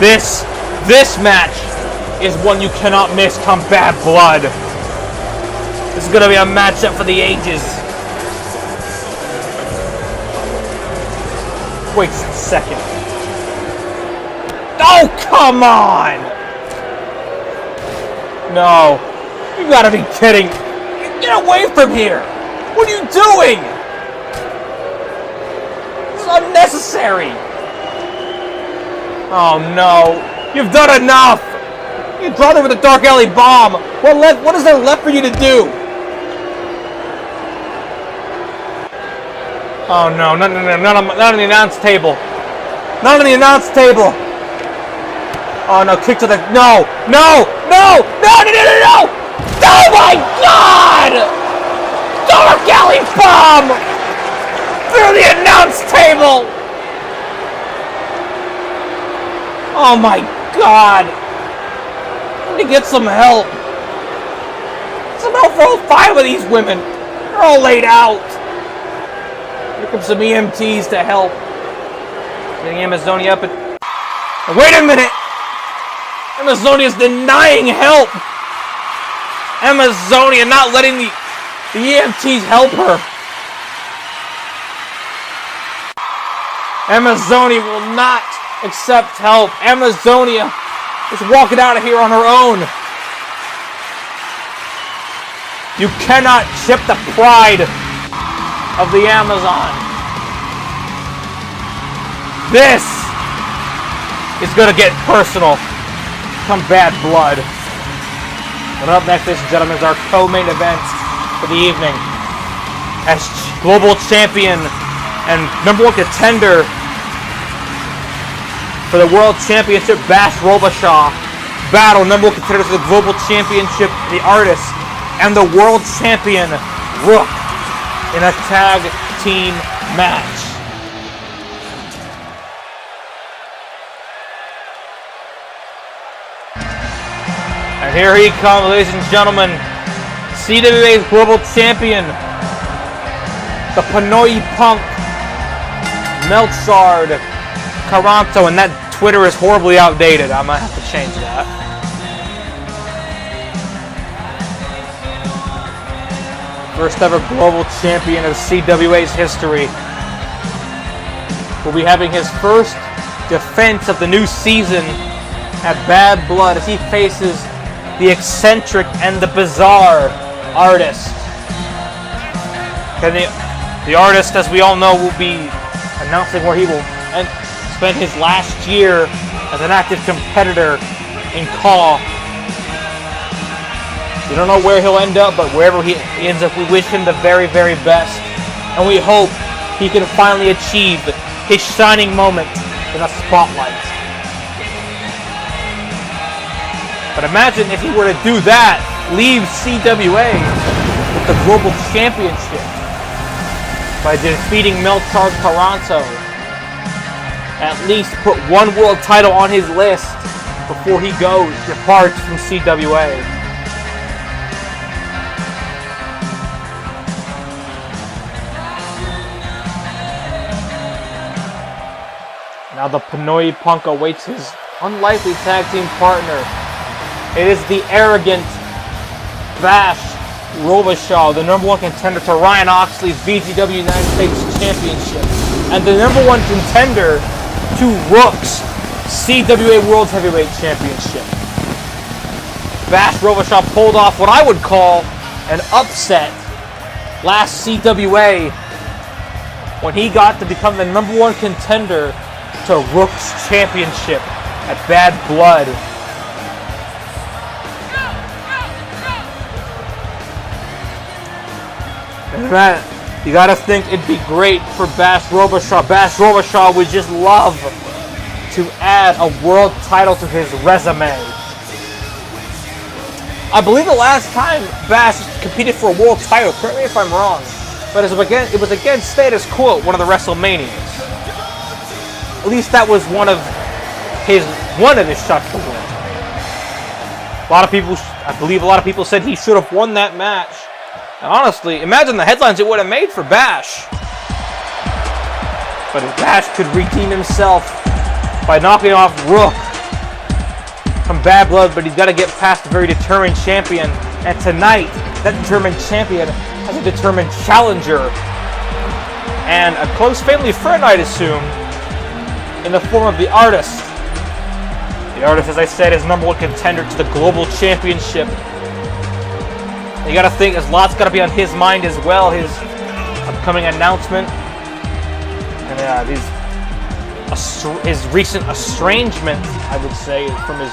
This match is one you cannot miss come Bad Blood. This is gonna be a matchup for the ages. Wait just a second. Oh, come on! No. You gotta be kidding. Get away from here! What are you doing? This is unnecessary. Oh no. You've done enough! You brought her with a Dark Alley bomb! What is there left for you to do? Oh no, not on the announce table. Not on the announce table! Oh no, kick to the... No! No! No! No! No! No! No! No! Oh my God! Dark Alley bomb! Through the announce table! Oh my God! I need to get some help. Some help for all 5 of these women. They're all laid out. Here comes some EMTs to help. Getting Amazonia up and... Wait a minute! Amazonia's denying help! Amazonia not letting the EMTs help her. Amazonia will not accept help. Amazonia is walking out of here on her own. You cannot chip the pride of the Amazon. This is gonna get personal. Come Bad Blood. And up next, ladies and gentlemen, is our co-main event for the evening. As global champion and #1 contender for the World Championship, Bash Robichaud battle #1 contenders for the Global Championship, the Artist, and the World Champion, Rook, in a tag team match. And here he comes, ladies and gentlemen, CWA's Global Champion, the Pinoy Punk, Melchard Caranto, and that Twitter is horribly outdated. I might have to change that. First ever global champion of CWA's history will be having his first defense of the new season at Bad Blood as he faces the eccentric and the bizarre Artist. And the Artist, as we all know, will be announcing where he will spend his last year as an active competitor in CAW. We don't know where he'll end up, but wherever he ends up, we wish him the very, very best. And we hope he can finally achieve his shining moment in a spotlight. But imagine if he were to do that, leave CWA with the Global Championship by defeating Melchard Caranto. At least put one world title on his list before he departs from CWA. Now the Pinoy Punk awaits his unlikely tag team partner. It is the arrogant Bash Robichaud, the #1 contender to Ryan Oxley's VGW United States Championship, and the #1 contender to Rook's CWA World Heavyweight Championship. Bash Robichaud pulled off what I would call an upset last CWA when he got to become the #1 contender to Rook's Championship at Bad Blood. And that, you gotta think it'd be great for Bash Robichaud. Bash Robichaud would just love to add a world title to his resume. I believe the last time Bash competed for a world title, correct me if I'm wrong, but it was against Status Quo at one of the WrestleManias. At least that was one of his shots to win. I believe a lot of people said he should have won that match. And honestly, imagine the headlines it would have made for Bash. But if Bash could redeem himself by knocking off Rook from Bad Blood, but he's got to get past a very determined champion. And tonight, that determined champion has a determined challenger. And a close family friend, I'd assume, in the form of the Artist. The Artist, as I said, is #1 contender to the Global Championship. You gotta think, there's lots gotta be on his mind as well, his upcoming announcement. And his recent estrangement, I would say, from his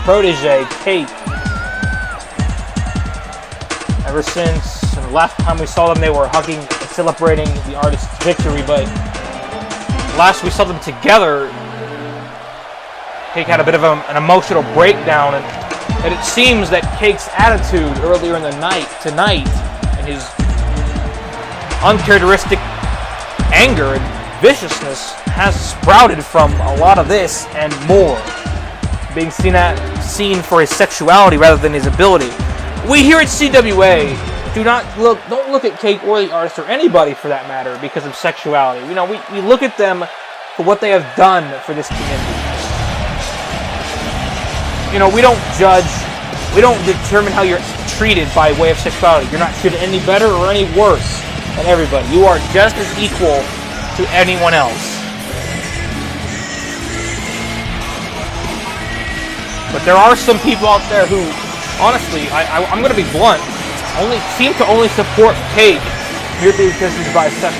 protege, Kate. Ever since the last time we saw them, they were hugging, celebrating the Artist's victory, but last we saw them together, Kate had a bit of an emotional breakdown, and it seems that Kate's attitude earlier in the night, tonight, and his uncharacteristic anger and viciousness has sprouted from a lot of this and more, being seen for his sexuality rather than his ability. We here at CWA don't look at Kate or the Artist or anybody for that matter because of sexuality. You know, we look at them for what they have done for this community. You know, we don't judge, we don't determine how you're treated by way of sexuality. You're not treated any better or any worse than everybody. You are just as equal to anyone else. But there are some people out there who, honestly, I'm going to be blunt, seem to only support Kate merely because he's bisexual.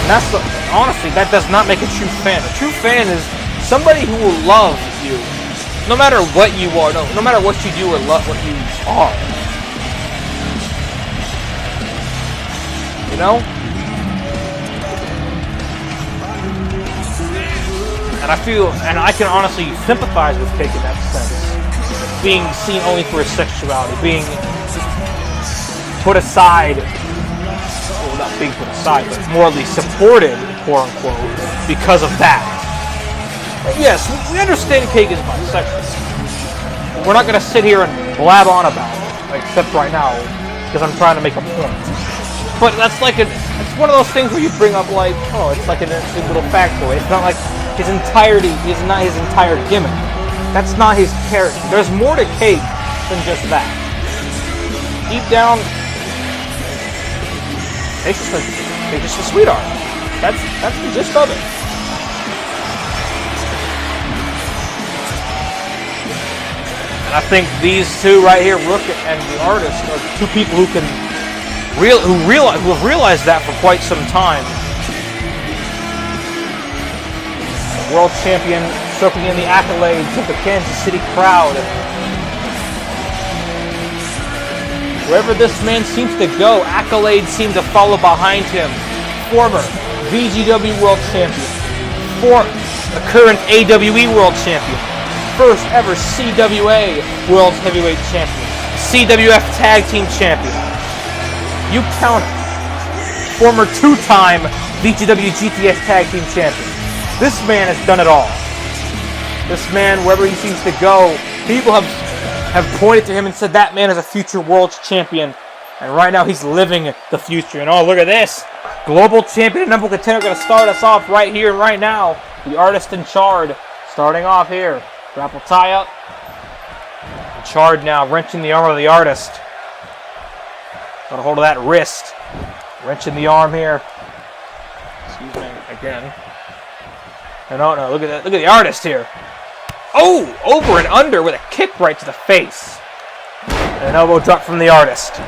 And honestly, that does not make a true fan. A true fan is somebody who will love you, no matter what you are, no matter what you do or love what you are. You know? And I can honestly sympathize with Kate in that sense. Being seen only for his sexuality, being put aside, well, not being put aside, but morally supported, quote unquote, because of that. But yes, we understand Kate is bisexual. We're not going to sit here and blab on about it, except right now, because I'm trying to make a point. But it's one of those things where you bring up like, oh, it's like a little factoid. It's not like his entirety is not his entire gimmick. That's not his character. There's more to Kate than just that. Deep down, Kate's just a sweetheart. That's the gist of it. And I think these two right here, Rook and the Artist, are two people who have realized that for quite some time. World champion soaking in the accolades of the Kansas City crowd. Wherever this man seems to go, accolades seem to follow behind him. Former VGW World Champion. The current AWE World Champion. First ever CWA World Heavyweight Champion. CWF Tag Team Champion. You count it. Former two-time VGW GTS Tag Team Champion. This man has done it all. This man, wherever he seems to go, people have pointed to him and said that man is a future world champion. And right now he's living the future. And oh, look at this. Global champion and #1 contender going to start us off right here and right now. The Artist and Chard starting off here. Grapple tie up. And Chard now wrenching the arm of the Artist. Got a hold of that wrist. Wrenching the arm here. Excuse me, again. No, look at that. Look at the Artist here. Oh, over and under with a kick right to the face. And an elbow drop from the Artist.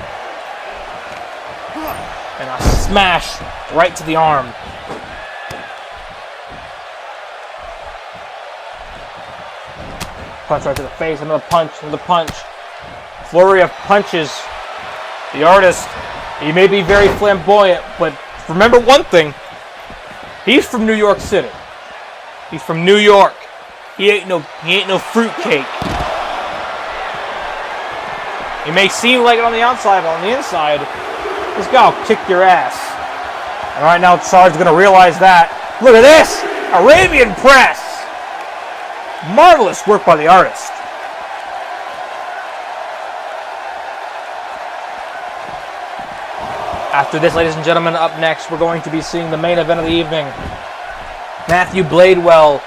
And a smash right to the arm. Punch right to the face. Another punch. Flurry of punches. The Artist, he may be very flamboyant, but remember one thing. He's from New York City. He's from New York. He ain't no fruitcake. He may seem like it on the outside, but on the inside, this guy will kick your ass. And right now, Chard's gonna realize that. Look at this! Arabian press! Marvelous work by the Artist. After this, ladies and gentlemen, up next, we're going to be seeing the main event of the evening. Matthew Bladewell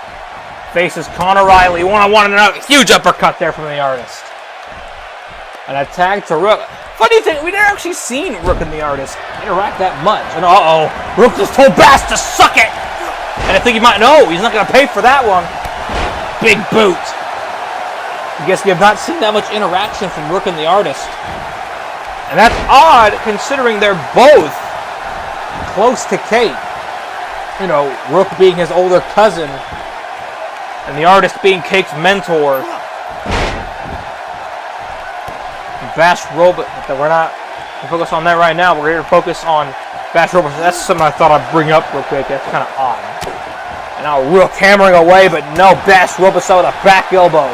faces Connor Riley. One-on-one and another huge uppercut there from the Artist. And a tag to Rook. Funny thing, we never actually seen Rook and the Artist interact that much. And Rook just told Bash to suck it. And I think he might know he's not going to pay for that one. Big boot. I guess we have not seen that much interaction from Rook and the Artist. And that's odd considering they're both close to Kate. You know, Rook being his older cousin and the Artist being Kate's mentor. Bash Robot, but we're not going to focus on that right now. We're here to focus on Bash Robot. That's something I thought I'd bring up real quick. That's kind of odd. And now Rook hammering away, but no, Bash Robot with a back elbow.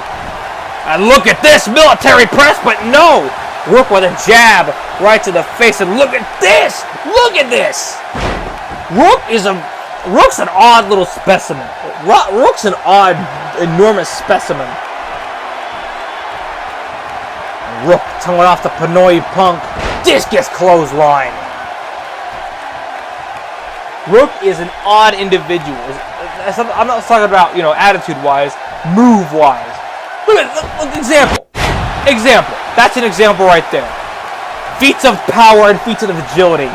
And look at this military press, but no! Rook with a jab right to the face, and look at this! Look at this! Rook's an odd little specimen. Rook's an odd, enormous specimen. Rook tonguing off the Pinoy Punk. Discus clothesline. Rook is an odd individual. I'm not talking about, attitude-wise, move-wise. Look, example. That's an example right there. Feats of power and feats of agility.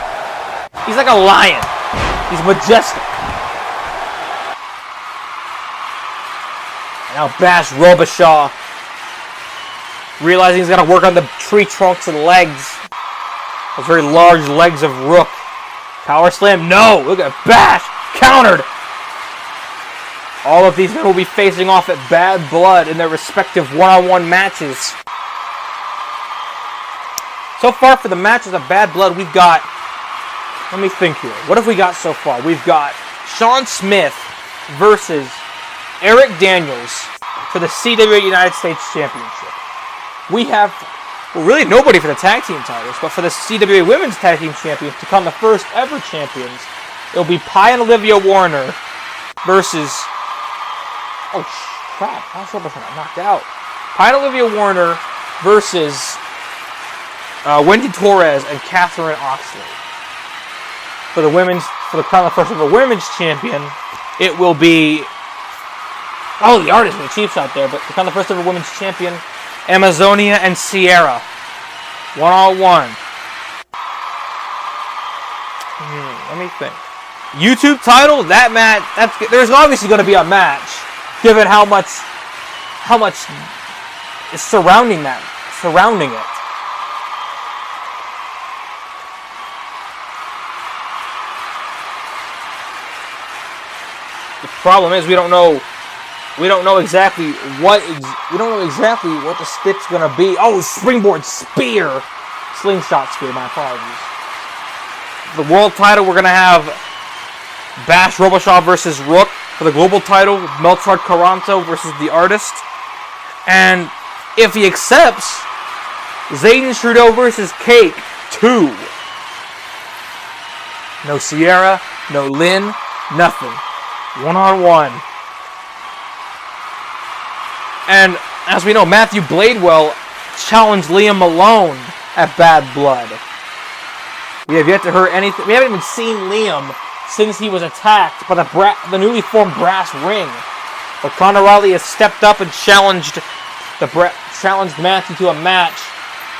He's like a lion. He's majestic. And now Bash Robichaud, realizing he's got to work on the tree trunks and legs. Those very large legs of Rook. Power slam, no! Look at Bash! Countered! All of these men will be facing off at Bad Blood in their respective one-on-one matches. So far for the matches of Bad Blood, we've got... Let me think here. What have we got so far? We've got Sean Smith versus Eric Daniels for the CWA United States Championship. We have really nobody for the tag team titles, but for the CWA Women's Tag Team Champions to become the first ever champions, it'll be Pie and Olivia Warner versus... Oh, crap. I was hoping I got knocked out. Pie and Olivia Warner versus Wendy Torres and Kathryn Oxley. For the crown of the first ever women's champion, it will be... Oh, the Artist with the Chiefs out there, but to become the first ever women's champion, Amazonia and Sierra. One-on-one. Let me think. YouTube title, that match, there's obviously going to be a match, given how much is surrounding it. The problem is we don't know exactly what the stick's gonna be. Oh, springboard spear, slingshot spear. My apologies. The world title, we're gonna have Bash Robichaud versus Rook. For the global title, Melchard Caranto versus the Artist. And if he accepts, Zayden Trudeau versus Cake 2. No Sierra, no Lynn, nothing. One-on-one. And as we know, Matthew Bladewell challenged Liam Malone at Bad Blood. We have yet to hear anything. We haven't even seen Liam since he was attacked by the newly formed Brass Ring. But Conor Riley has stepped up and challenged Matthew to a match.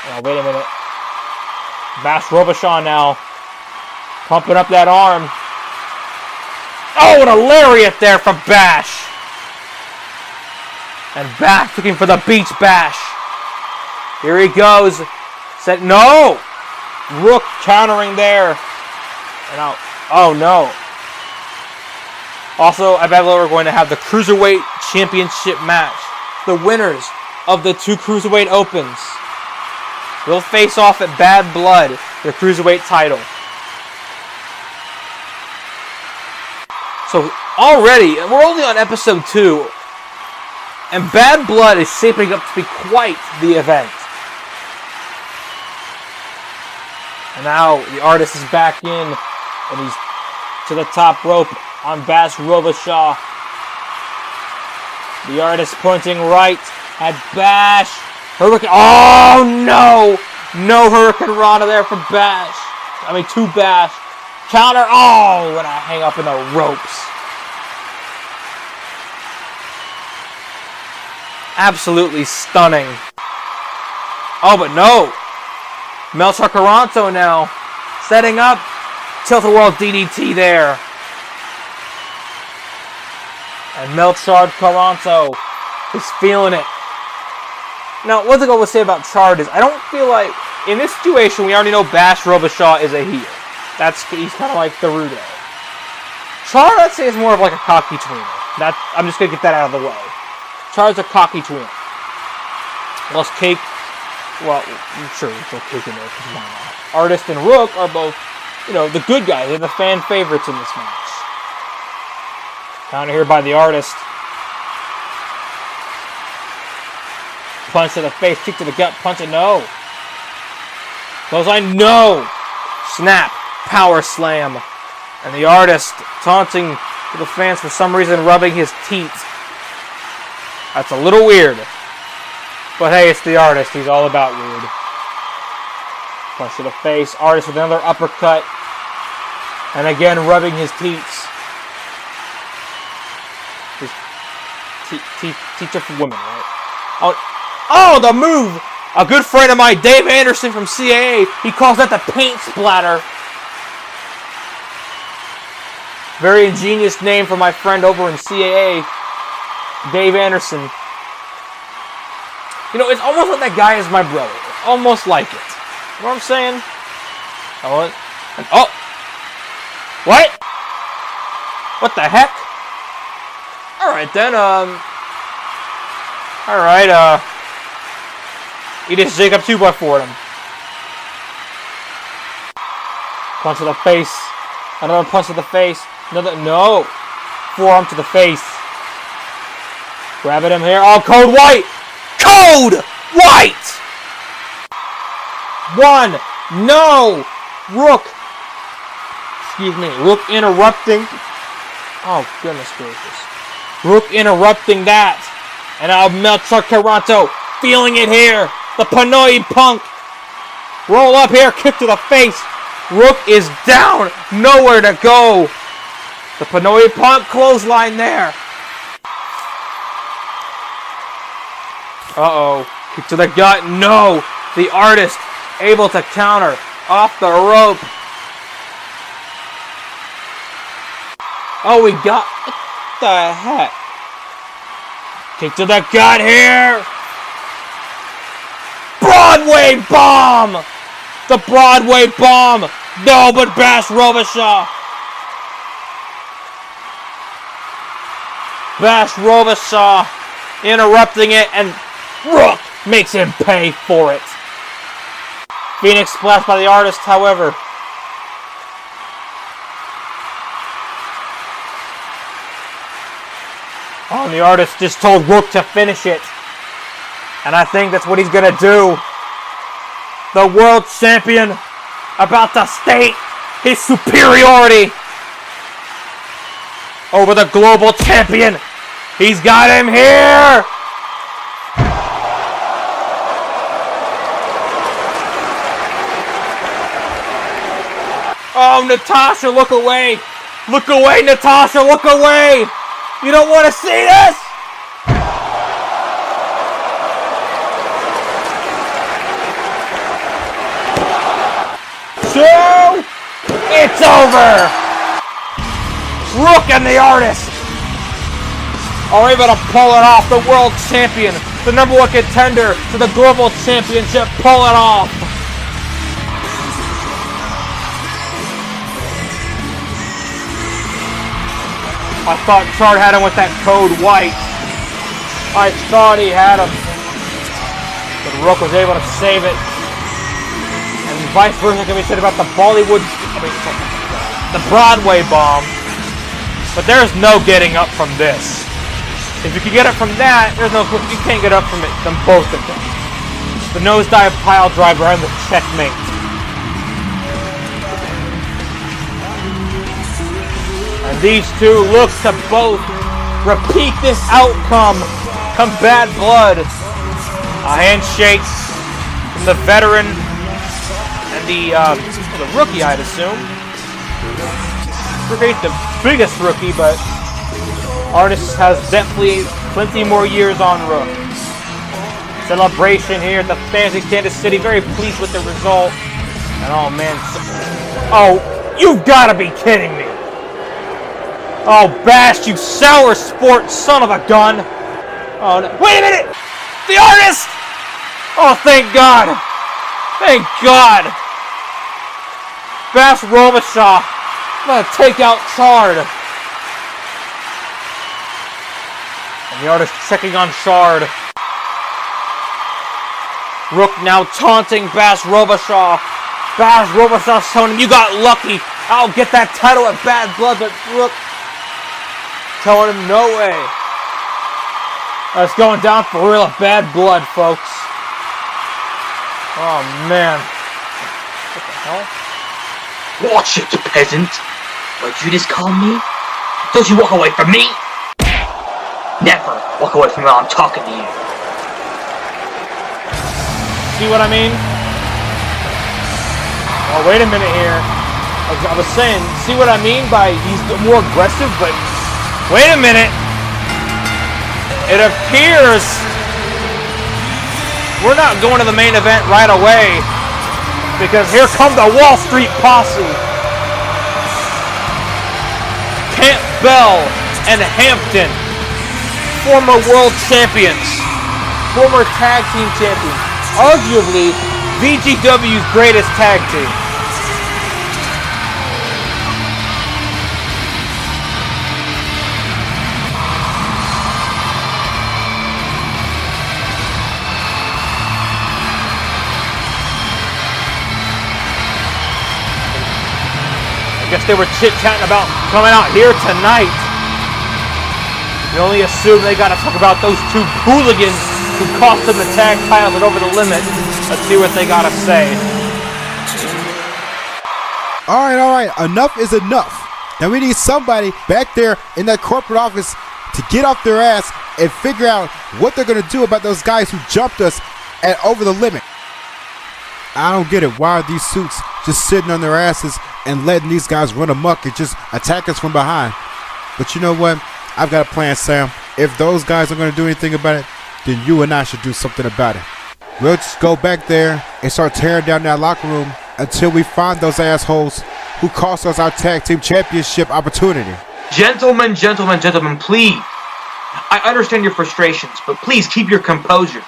Oh, wait a minute. Bash Robichaud now pumping up that arm. Oh, and a lariat there from Bash. And Bash looking for the beach bash. Here he goes. Said no. Rook countering there. And out. Oh no. Also, at Battle we're going to have the Cruiserweight Championship match. The winners of the two Cruiserweight Opens will face off at Bad Blood for the Cruiserweight title. So already, we're only on episode 2. And Bad Blood is shaping up to be quite the event. And now the Artist is back in, and he's to the top rope on Bash Robichaud. The Artist pointing right at Bash. Hurricane. Oh no! No Hurricane Rana there for Bash. To Bash. Counter. Oh, and I hang up in the ropes. Absolutely stunning. Oh, but no. Melchor Caranto now. Setting up. Tilt-a-whirl DDT there. And Melchor Caranto is feeling it. Now, one thing I will say about Chard is I don't feel like, in this situation, we already know Bash Robichaud is a heel. He's kind of like the Rudo. Chard, I'd say, is more of like a cocky tweener. I'm just going to get that out of the way. Chard's a cocky tweener. Plus Cake, well, I'm sure we'll throw Cake in there because why not? Artist and Rook are both, the good guys. They're the fan favorites in this match. Counter here by the Artist. Punch to the face, kick to the gut, punch it, no. Clothesline, no. Snap, power slam. And the Artist taunting to the fans for some reason, rubbing his teeth. That's a little weird. But hey, it's the Artist. He's all about weird. Punch to the face. Artist with another uppercut. And again, rubbing his teeth. Teacher for women, right? Oh, the move! A good friend of mine, Dave Anderson from CAA, he calls that the paint splatter. Very ingenious name for my friend over in CAA, Dave Anderson. It's almost like that guy is my brother. It's almost like it. You know what I'm saying? What? What the heck? Alright then, Alright, he just Jacob 2x4'd him. Punch to the face. Another punch to the face. No. Forearm to the face. Grabbing him here. Oh, Code White! Code White! One. No! Rook. Excuse me. Rook interrupting. Oh, goodness gracious. Rook interrupting that. And now Melchor Caranto feeling it here. The Pinoy Punk. Roll up here. Kick to the face. Rook is down. Nowhere to go. The Pinoy Punk clothesline there. Uh-oh. Kick to the gut. No. The Artist able to counter. Off the rope. Oh, we got... What the heck? Kick to the gut here. Broadway bomb! The Broadway bomb! No, but Bash Robichaud. Bash Robichaud interrupting it, and Rook makes him pay for it. Phoenix Splash by the Artist, however. Oh, and the Artist just told Rook to finish it. And I think that's what he's going to do. The world champion about to state his superiority over the global champion. He's got him here. Oh, Natasha, look away. Look away, Natasha, look away. You don't want to see this? Two. It's over. Rook and the Artist are able to pull it off. The world champion, the #1 contender to the global championship, pull it off. I thought Chard had him with that Code White. I thought he had him. But Rook was able to save it. And vice versa can be said about the the Broadway bomb. But there's no getting up from this. If you can get up from that, you can't get up from it, from both of them. The nosedive pile driver and the checkmate. And these two look to both repeat this outcome come Bad Blood. A handshake from the veteran and the rookie, I'd assume. Rook ain't the biggest rookie, but Artist has definitely plenty more years on Rook. Celebration here at the fans in Kansas City. Very pleased with the result. And oh man, oh, you've got to be kidding me. Oh, Bash, you sour sport son of a gun. Oh, no. Wait a minute! The artist! Oh, thank God. Thank God. Bash Robichaud. I'm going to take out Chard. And the artist checking on Chard. Rook now taunting Bash Robichaud. Bash Robichaud's telling him, you got lucky. I'll get that title at Bad Blood, but Rook telling him, no way. It's going down for real at Bad Blood, folks. Oh, man. What the hell? Watch it, peasant. What'd you just call me? Don't you walk away from me? Never walk away from me while I'm talking to you. See what I mean? Oh, wait a minute here. I was saying, see what I mean by he's more aggressive, but wait a minute. It appears we're not going to the main event right away because here come the Wall Street Posse. Campbell and Hampton, former world champions, former tag team champions, arguably VGW's greatest tag team. I guess they were chit-chatting about coming out here tonight. We only assume they got to talk about those two hooligans who cost them the tag titles and over the limit. Let's see what they got to say. All right. Enough is enough. Now we need somebody back there in that corporate office to get off their ass and figure out what they're going to do about those guys who jumped us at over the limit. I don't get it. Why are these suits just sitting on their asses and letting these guys run amok and just attack us from behind? But you know what? I've got a plan, Sam. If those guys aren't going to do anything about it, then you and I should do something about it. We'll just go back there and start tearing down that locker room until we find those assholes who cost us our tag team championship opportunity. Gentlemen, please. I understand your frustrations, but please keep your composure.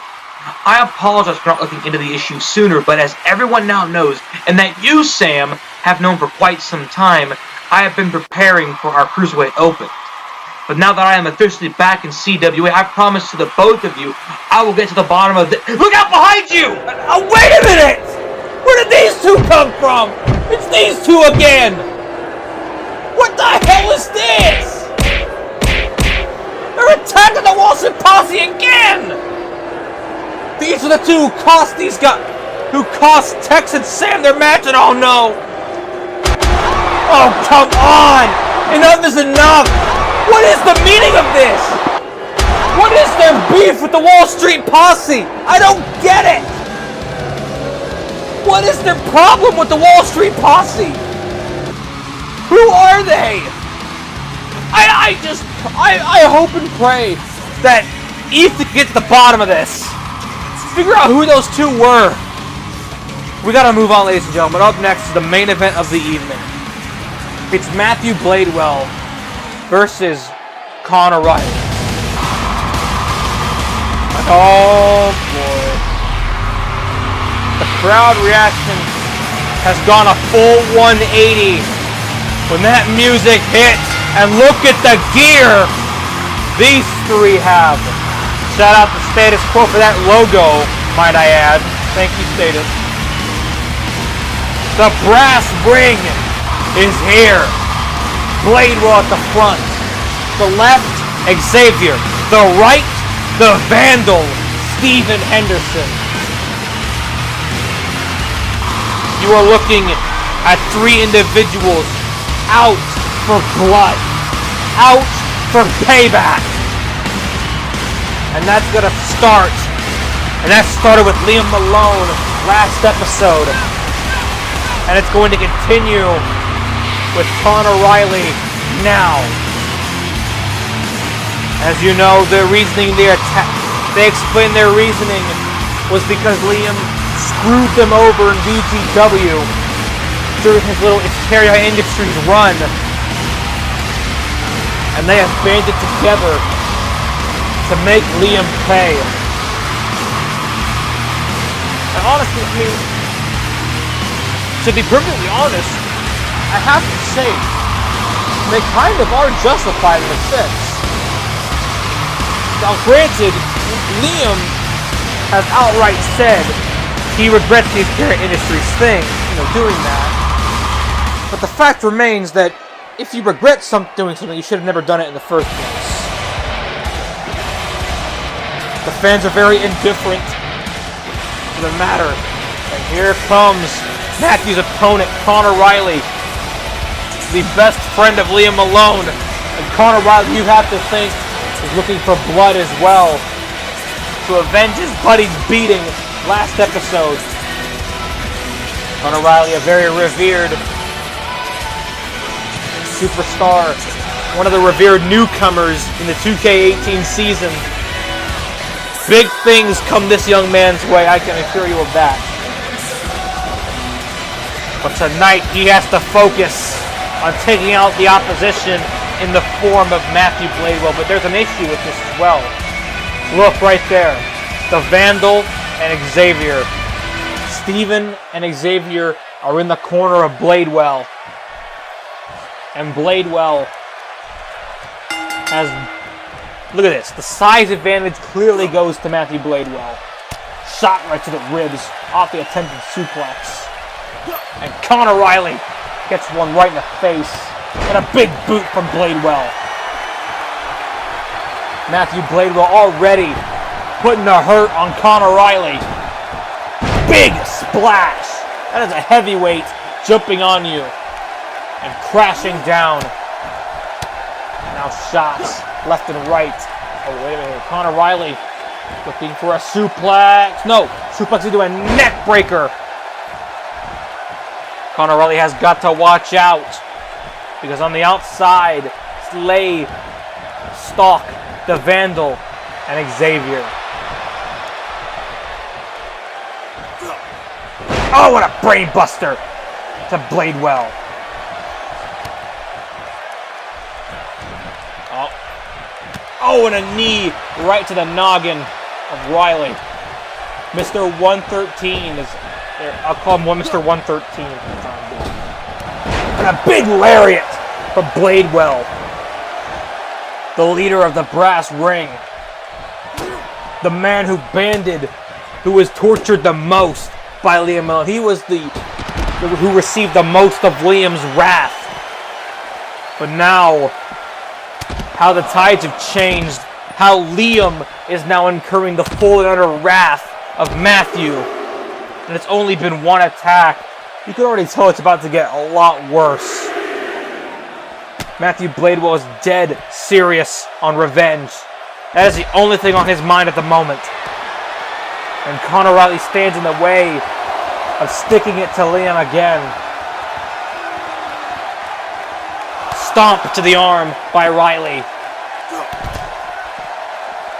I apologize for not looking into the issue sooner, but as everyone now knows, and that you, Sam, have known for quite some time, I have been preparing for our Cruiserweight Open. But now that I am officially back in CWA, I promise to the both of you, I will get to the bottom of this. Look out behind you! Wait a minute! Where did these two come from? It's these two again! What the hell is this? They're attacking the Wall Street Posse again! These are the two who cost Tex and Sam their match, and oh no! Oh, come on! Enough is enough! What is the meaning of this? What is their beef with the Wall Street Posse? I don't get it! What is their problem with the Wall Street Posse? Who are they? I hope and pray that Ethan gets to the bottom of this. Figure out who those two were. We gotta move on, ladies and gentlemen. Up next is the main event of the evening. It's Matthew Bladewell versus Connor Riley. Oh boy. The crowd reaction has gone a full 180 when that music hit. And look at the gear these three have. Shout out to Status Quo for that logo, might I add. Thank you, Status. The brass ring is here. Bladewell at the front. The left, Xavier. The right, the Vandal, Steven Henderson. You are looking at three individuals out for blood. Out for payback. And that's going to start. And that started with Liam Malone last episode. And it's going to continue with Connor Riley now. As you know, their reasoning, they explain their reasoning was because Liam screwed them over in VGW during his little Iteria Industries run. And they have banded together to make Liam pay. And honestly, I mean, to be perfectly honest, I have to say, they kind of are justified in a sense. Now granted, Liam has outright said he regrets the Iteria Industries thing, doing that. But the fact remains that if you regret doing something, you should have never done it in the first place. The fans are very indifferent to the matter. And here comes Matthew's opponent, Conor Riley, the best friend of Liam Malone. And Conor Riley, you have to think, is looking for blood as well to avenge his buddy's beating last episode. Conor Riley, a very revered superstar, one of the revered newcomers in the 2K18 season. Big things come this young man's way, I can assure you of that. But tonight he has to focus on taking out the opposition in the form of Matthew Bladewell, but there's an issue with this as well. Look right there, the Vandal and Xavier. Steven and Xavier are in the corner of Bladewell. And Bladewell has, look at this, the size advantage clearly goes to Matthew Bladewell. Shot right to the ribs off the attempted suplex. And Conor Riley gets one right in the face. And a big boot from Bladewell. Matthew Bladewell already putting the hurt on Conor Riley. Big splash. That is a heavyweight jumping on you and crashing down. Now shots left and right. Oh, wait a minute. Conor Riley looking for a suplex. No, suplex into a neck breaker. Conor Riley has got to watch out because on the outside, Slay, Stalk, the Vandal, and Xavier. Oh, what a brain buster to Bladewell. Oh, and a knee right to the noggin of Riley. Mr. 113 is there. I'll call him Mr. 113 for the time being. And a big lariat from Bladewell, the leader of the brass ring. The man who was tortured the most by Liam Malone. He was who received the most of Liam's wrath. But now, how the tides have changed, how Liam is now incurring the full and utter wrath of Matthew. And it's only been one attack. You can already tell it's about to get a lot worse. Matthew Bladewell is dead serious on revenge. That is the only thing on his mind at the moment. And Conor Riley stands in the way of sticking it to Liam again. Stomp to the arm by Riley.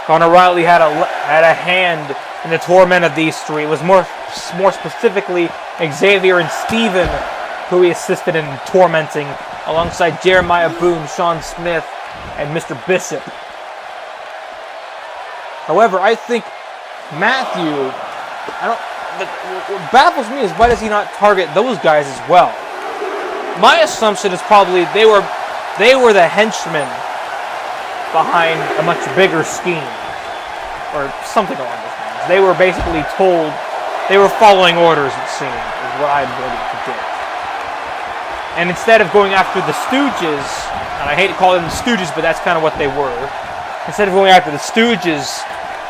Conor Riley had a hand in the torment of these three. It was more specifically Xavier and Steven who he assisted in tormenting, alongside Jeremiah Boone, Sean Smith, and Mr. Bishop. However, I think Matthew, what baffles me is why does he not target those guys as well? My assumption is probably they were the henchmen behind a much bigger scheme, or something along those lines. They were basically told, they were following orders, it seemed, is what I'm ready to predict. And instead of going after the Stooges, and I hate to call them the Stooges, but that's kind of what they were. Instead of going after the Stooges,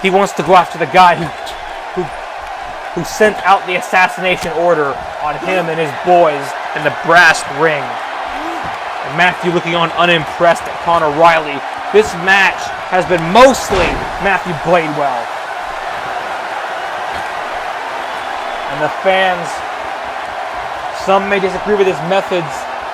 he wants to go after the guy who sent out the assassination order on him and his boys in the brass ring. And Matthew looking on unimpressed at Conor Riley. This match has been mostly Matthew Bladewell. And the fans, some may disagree with his methods,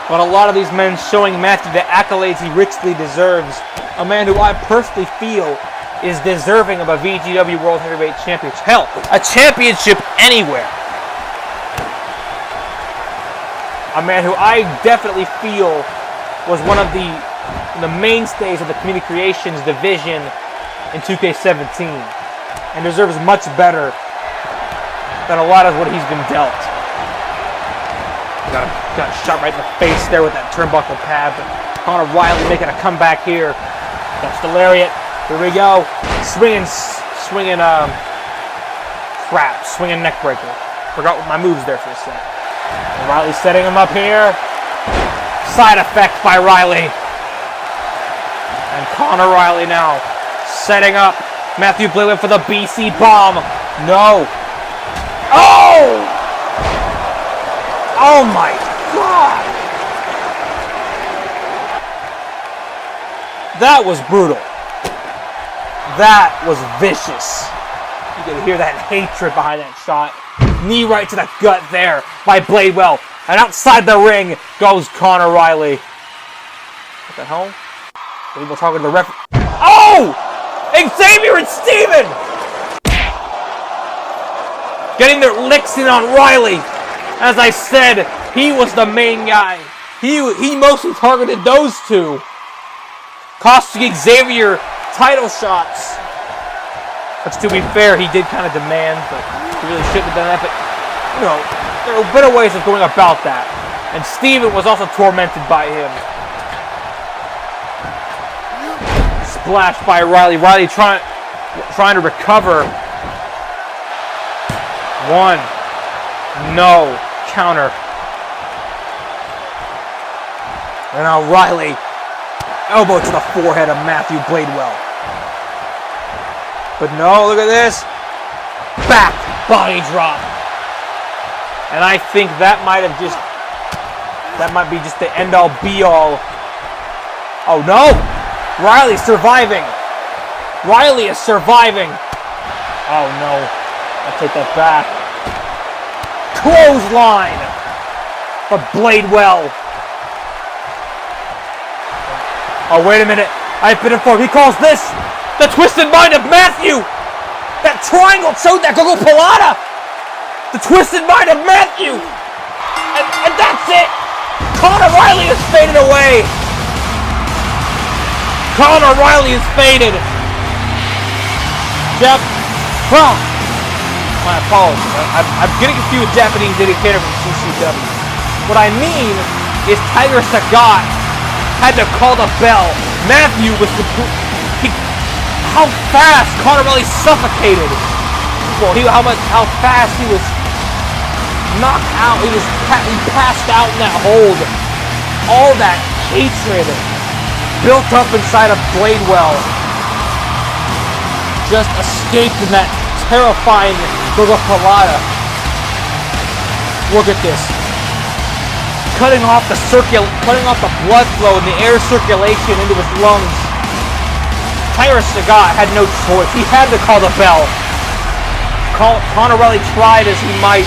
but a lot of these men showing Matthew the accolades he richly deserves. A man who I personally feel is deserving of a VGW World Heavyweight Championship. Hell, a championship anywhere. A man who I definitely feel was one of the mainstays of the Community Creations division in 2K17 and deserves much better than a lot of what he's been dealt. Got a shot right in the face there with that turnbuckle pad, but Conor Riley making a comeback here. That's the lariat. Here we go. Swinging neck breaker. Forgot my moves there for a sec. And Riley's setting him up here. Side effect by Riley. And Conor Riley now setting up Matthew Bladewell for the BC bomb. No. Oh! Oh my God! That was brutal. That was vicious. You can hear that hatred behind that shot. Knee right to the gut there by Bladewell. And outside the ring goes Conor Riley. What the hell? Bladewell talking to the ref. Oh! Xavier and Steven! Getting their licks in on Riley. As I said, he was the main guy. He mostly targeted those two. Costing Xavier title shots. Which, to be fair, he did kind of demand, but he really shouldn't have done that. But, you know, there are better ways of going about that. And Steven was also tormented by him. Splash by Riley. Riley trying to recover. One. No. Counter. And now Riley. Elbow to the forehead of Matthew Bladewell. But no, look at this. Back body drop. And I think that might be just the end all be all. Oh no! Riley's surviving. Riley is surviving. Oh no. I take that back. Clothesline for Bladewell. Oh, wait a minute. I've been informed. He calls this the twisted mind of Matthew. That triangle showed that Gogo Pilata. The twisted mind of Matthew. And that's it. Conor Riley has faded away. Conor Riley is faded. My apologies. I'm getting confused with Japanese dedicator from CCW. What I mean is Tiger Sagat had to call the bell. Matthew was how fast Conor Riley suffocated. Well, how fast he was knocked out. He passed out in that hold. All that hatred built up inside of Bladewell just escaped in that terrifying Gogo Pilata. Look at this. Cutting off the blood flow and the air circulation into his lungs. Tiger Sagat had no choice. He had to call the bell. Conor Riley tried as he might.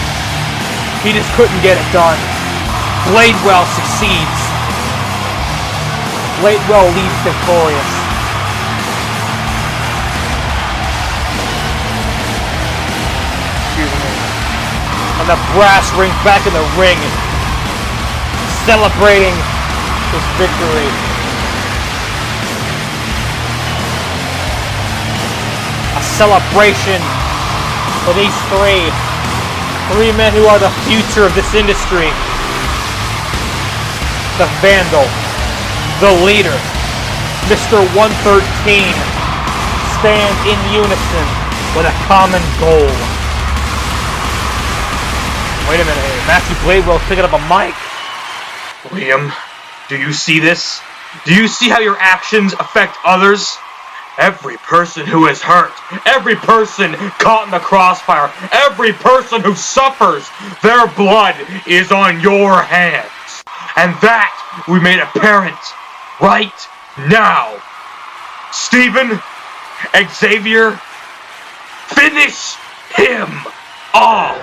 He just couldn't get it done. Bladewell succeeds. Bladewell leaves victorious. Excuse me. And the brass ring back in the ring, celebrating his victory. A celebration for these three men who are the future of this industry. The Vandal, the leader, Mr. 113, stand in unison with a common goal. Wait a minute here. Matthew Bladewell's picking up a mic. Liam, do you see this? Do you see how your actions affect others? Every person who is hurt, every person caught in the crossfire, every person who suffers, their blood is on your hands. And that we made apparent right now. Steven, Xavier, finish him off.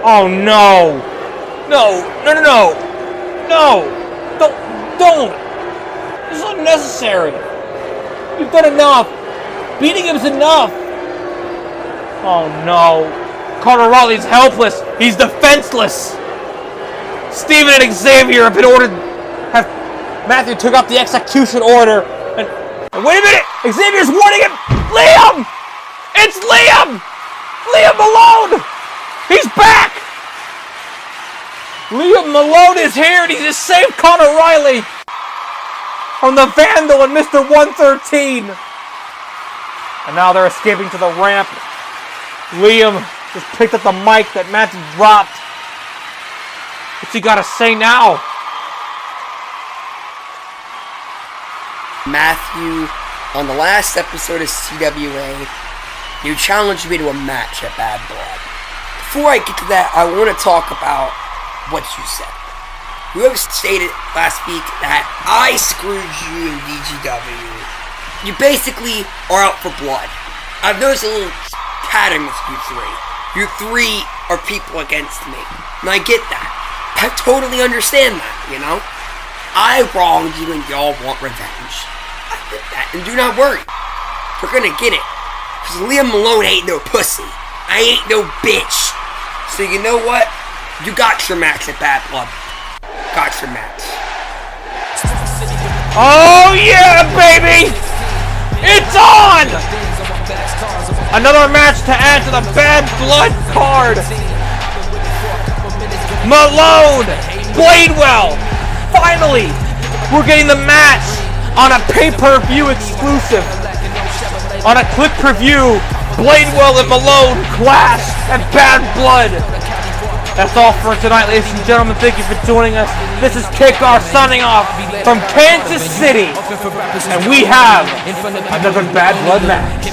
Oh no. No. Don't. This is unnecessary. You've done enough. Beating him's enough. Oh no. Carter Raleigh's helpless. He's defenseless. Steven and Xavier have been ordered. Matthew took up the execution order. And wait a minute! Xavier's warning him! Liam! It's Liam! Liam Malone! He's back! Liam Malone is here and he just saved Conor Riley from the Vandal and Mr. 113. And now they're escaping to the ramp. Liam just picked up the mic that Matthew dropped. What's he gotta say now? Matthew, on the last episode of CWA, you challenged me to a match at Bad Blood. Before I get to that, I want to talk about what you said. You have stated last week that I screwed you in VGW. You basically are out for blood. I've noticed a little pattern with you three. You three are people against me. And I get that. I totally understand that, you know? I wronged you and y'all want revenge. I get that, and do not worry. We're gonna get it. Because Liam Malone ain't no pussy. I ain't no bitch. So you know what? You got your match at Bad Blood. Got your match. Oh yeah, baby! It's on! Another match to add to the Bad Blood card. Malone! Bladewell! Finally! We're getting the match on a pay-per-view exclusive. On a click-per-view, Bladewell and Malone clash at Bad Blood. That's all for tonight, ladies and gentlemen. Thank you for joining us. This is Kickoff signing off from Kansas City. And we have another Bad Blood match.